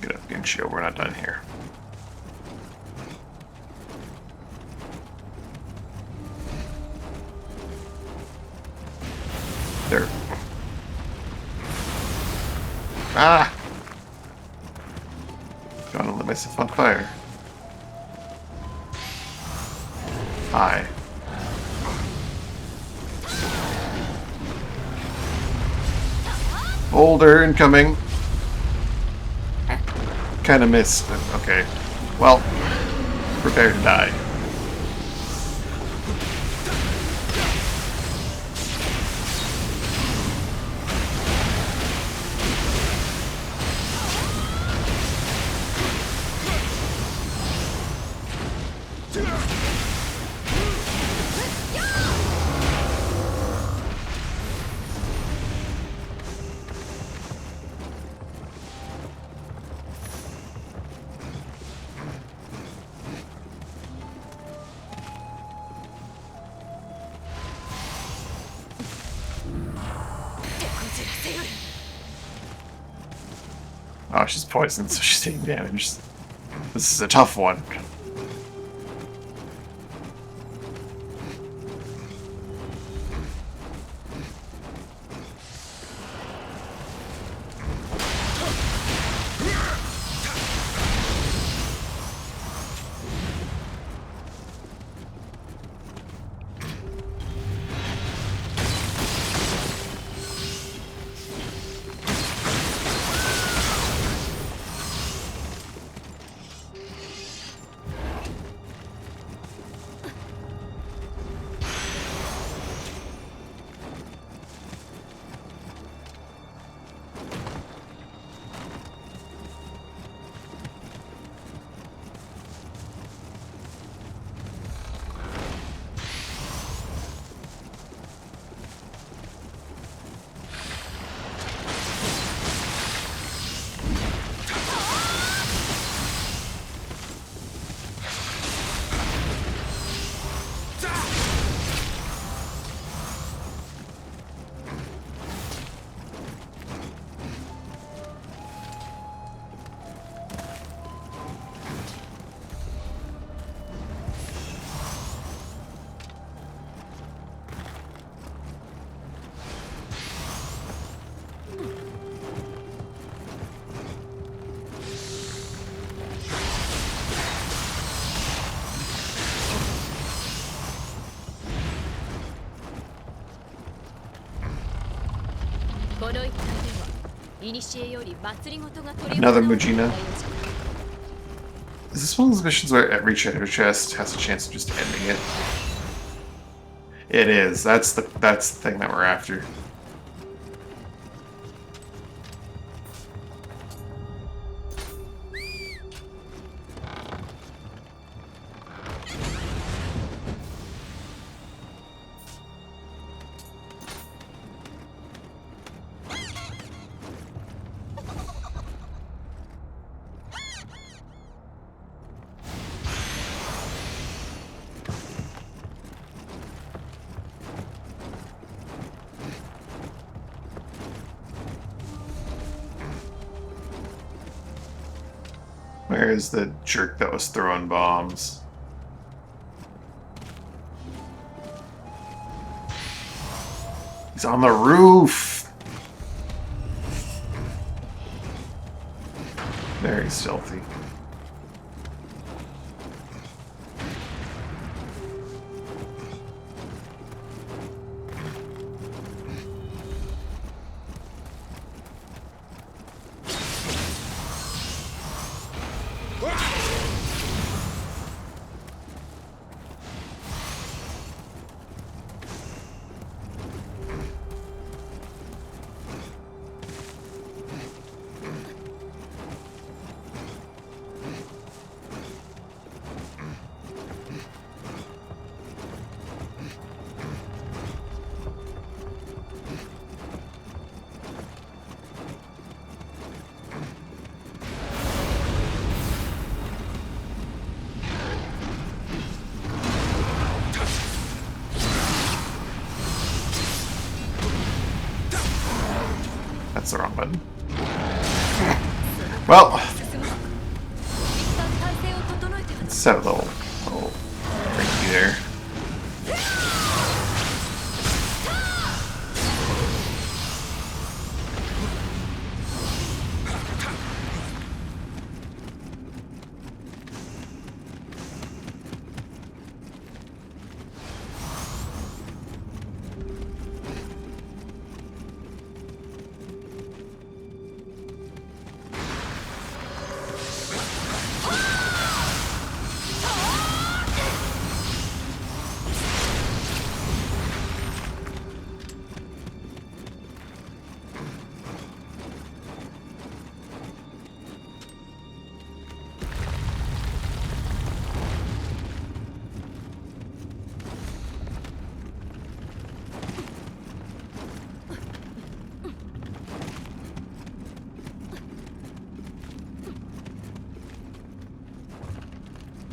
Get up, Gincho, we're not done here. There. Ah! Don't want to let myself on fire. Hi. Boulder incoming. Kinda missed. Okay. Well, prepare to die. Oh, she's poisoned, so she's taking damage. This is a tough one. Another Mujina. Is this one of those missions where every treasure chest has a chance of just ending it? It is. That's the thing that we're after. Where is the jerk that was throwing bombs? He's on the roof! Very stealthy. That's the wrong button. Well, set a little breaky there.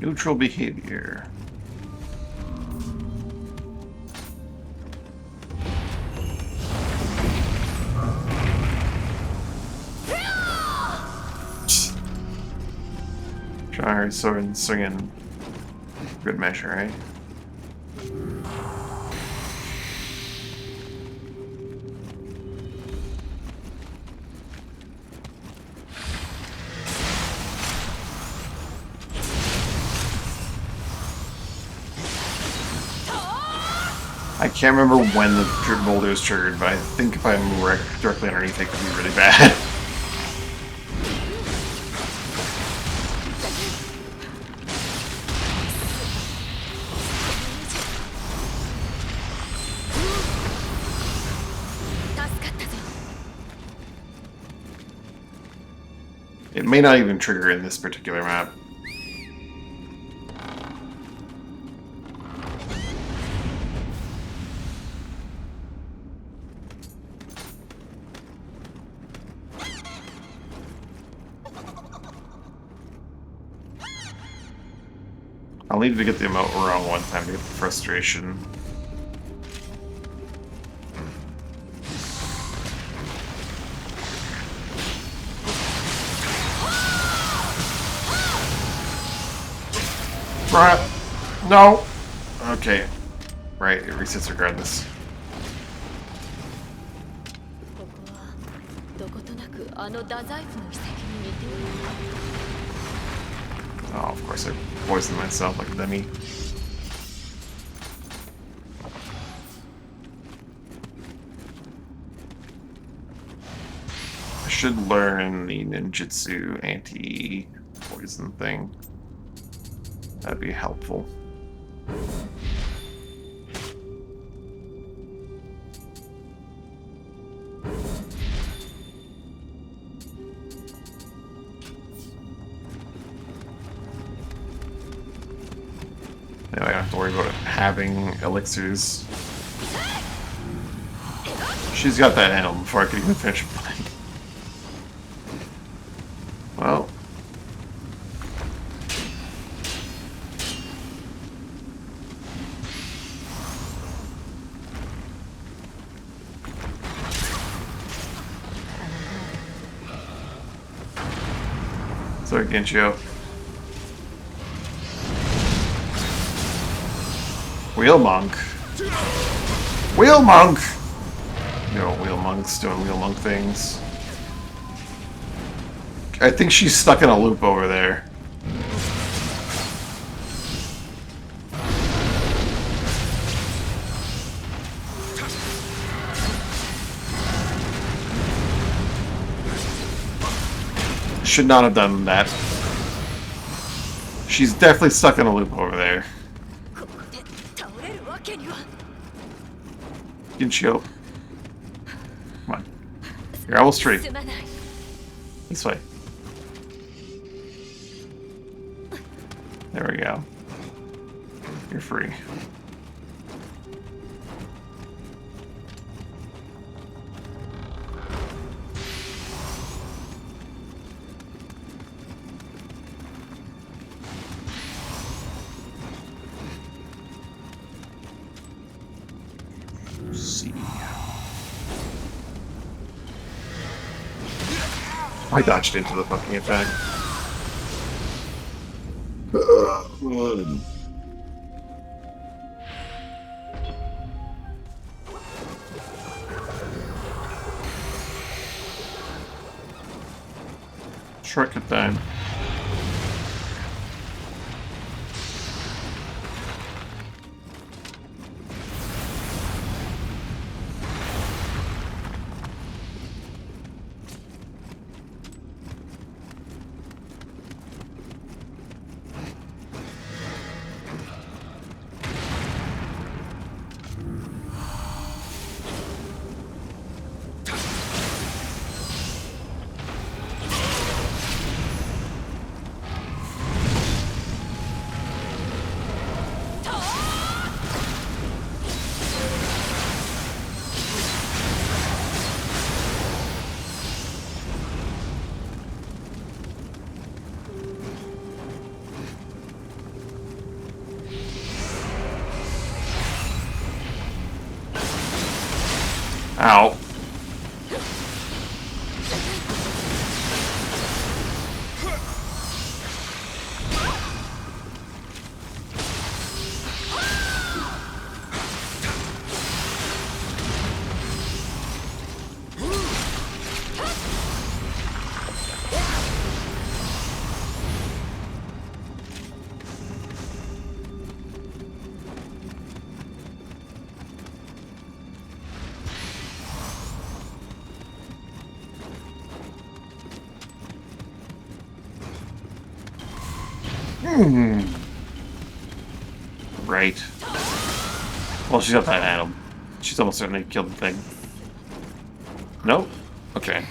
Neutral behavior. Try sword and swinging. Good measure, right? I can't remember when the boulder is triggered, but I think if I move directly underneath it, could be really bad. It may not even trigger in this particular map. I'll need to get the emote wrong one time to get the frustration. Right. No! Okay. Right, it resets regardless. Oh, of course I poisoned myself like a dummy. should learn the ninjutsu anti-poison thing. That'd be helpful. Now I don't have to worry about having elixirs. She's got that animal before I could even finish playing. Well. Sorry, Genshio. Wheel Monk. Wheel Monk! You know, Wheel Monk's doing Wheel Monk things. I think she's stuck in a loop over there. Should not have done that. She's definitely stuck in a loop over there. Genshio. Come on. You're almost free. This way. There we go. You're free. See. I dodged into the fucking attack. Shortcut time. Ow. Right. Well, she's got that Adam. She's almost certainly killed the thing. Nope. Okay.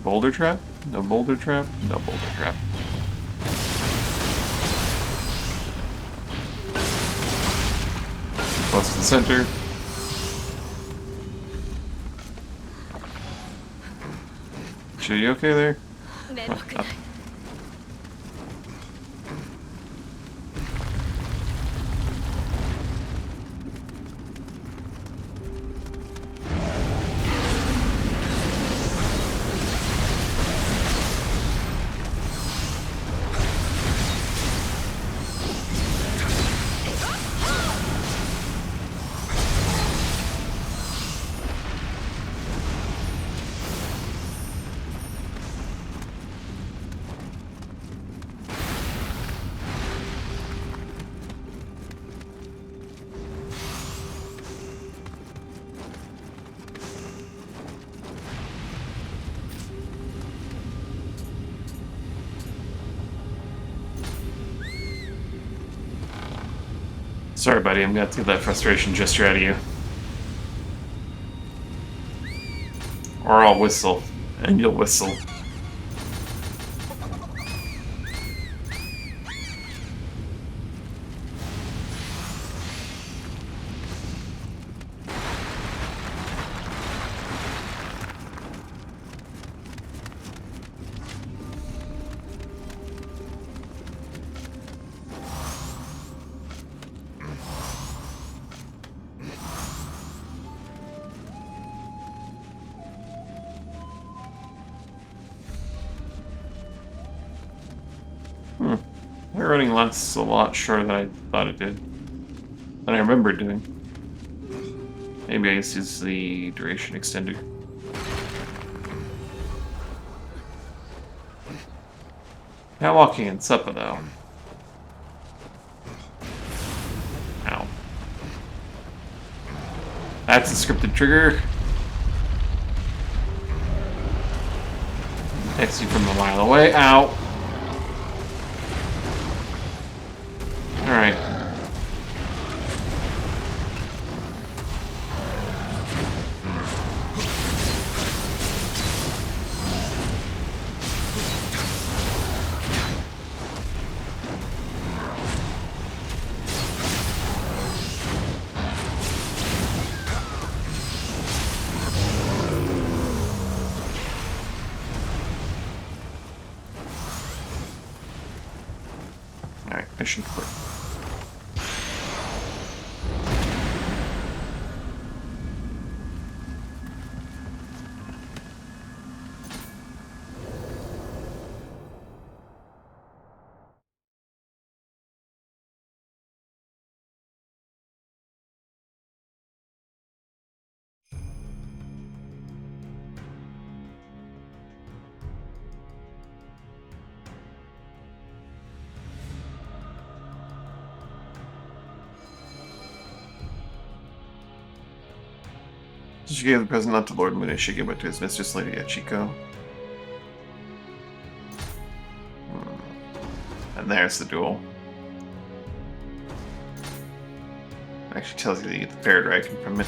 Boulder trap? No boulder trap? No boulder trap. Close to the center. Are you okay there? Oh. Sorry, buddy, I'm gonna have to get that frustration gesture out of you. Or I'll whistle, and you'll whistle. My running lasts a lot shorter than I thought it did. Than I remember doing. Maybe I just use the duration extender. Not walking in Suppa though. Ow. That's a scripted trigger. Text you from a mile away. Ow. Alright. Alright, mission complete. She gave the present not to Lord Muneshige, but to his mistress, Lady Achiko. And there's the duel. It actually tells you that you get the paired Raiken from it.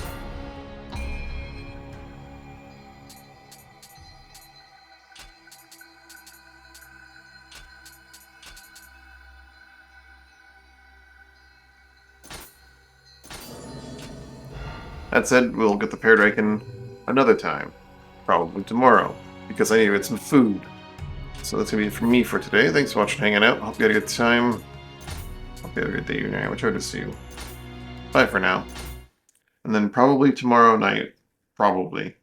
That said, we'll get the paired Raiken another time. Probably tomorrow, because I need to get some food. So that's gonna be it from me for today. Thanks for watching, hanging out. Hope you had a good time. Hope you had a good day, evening, whichever to see you. Bye for now. And then probably tomorrow night, probably,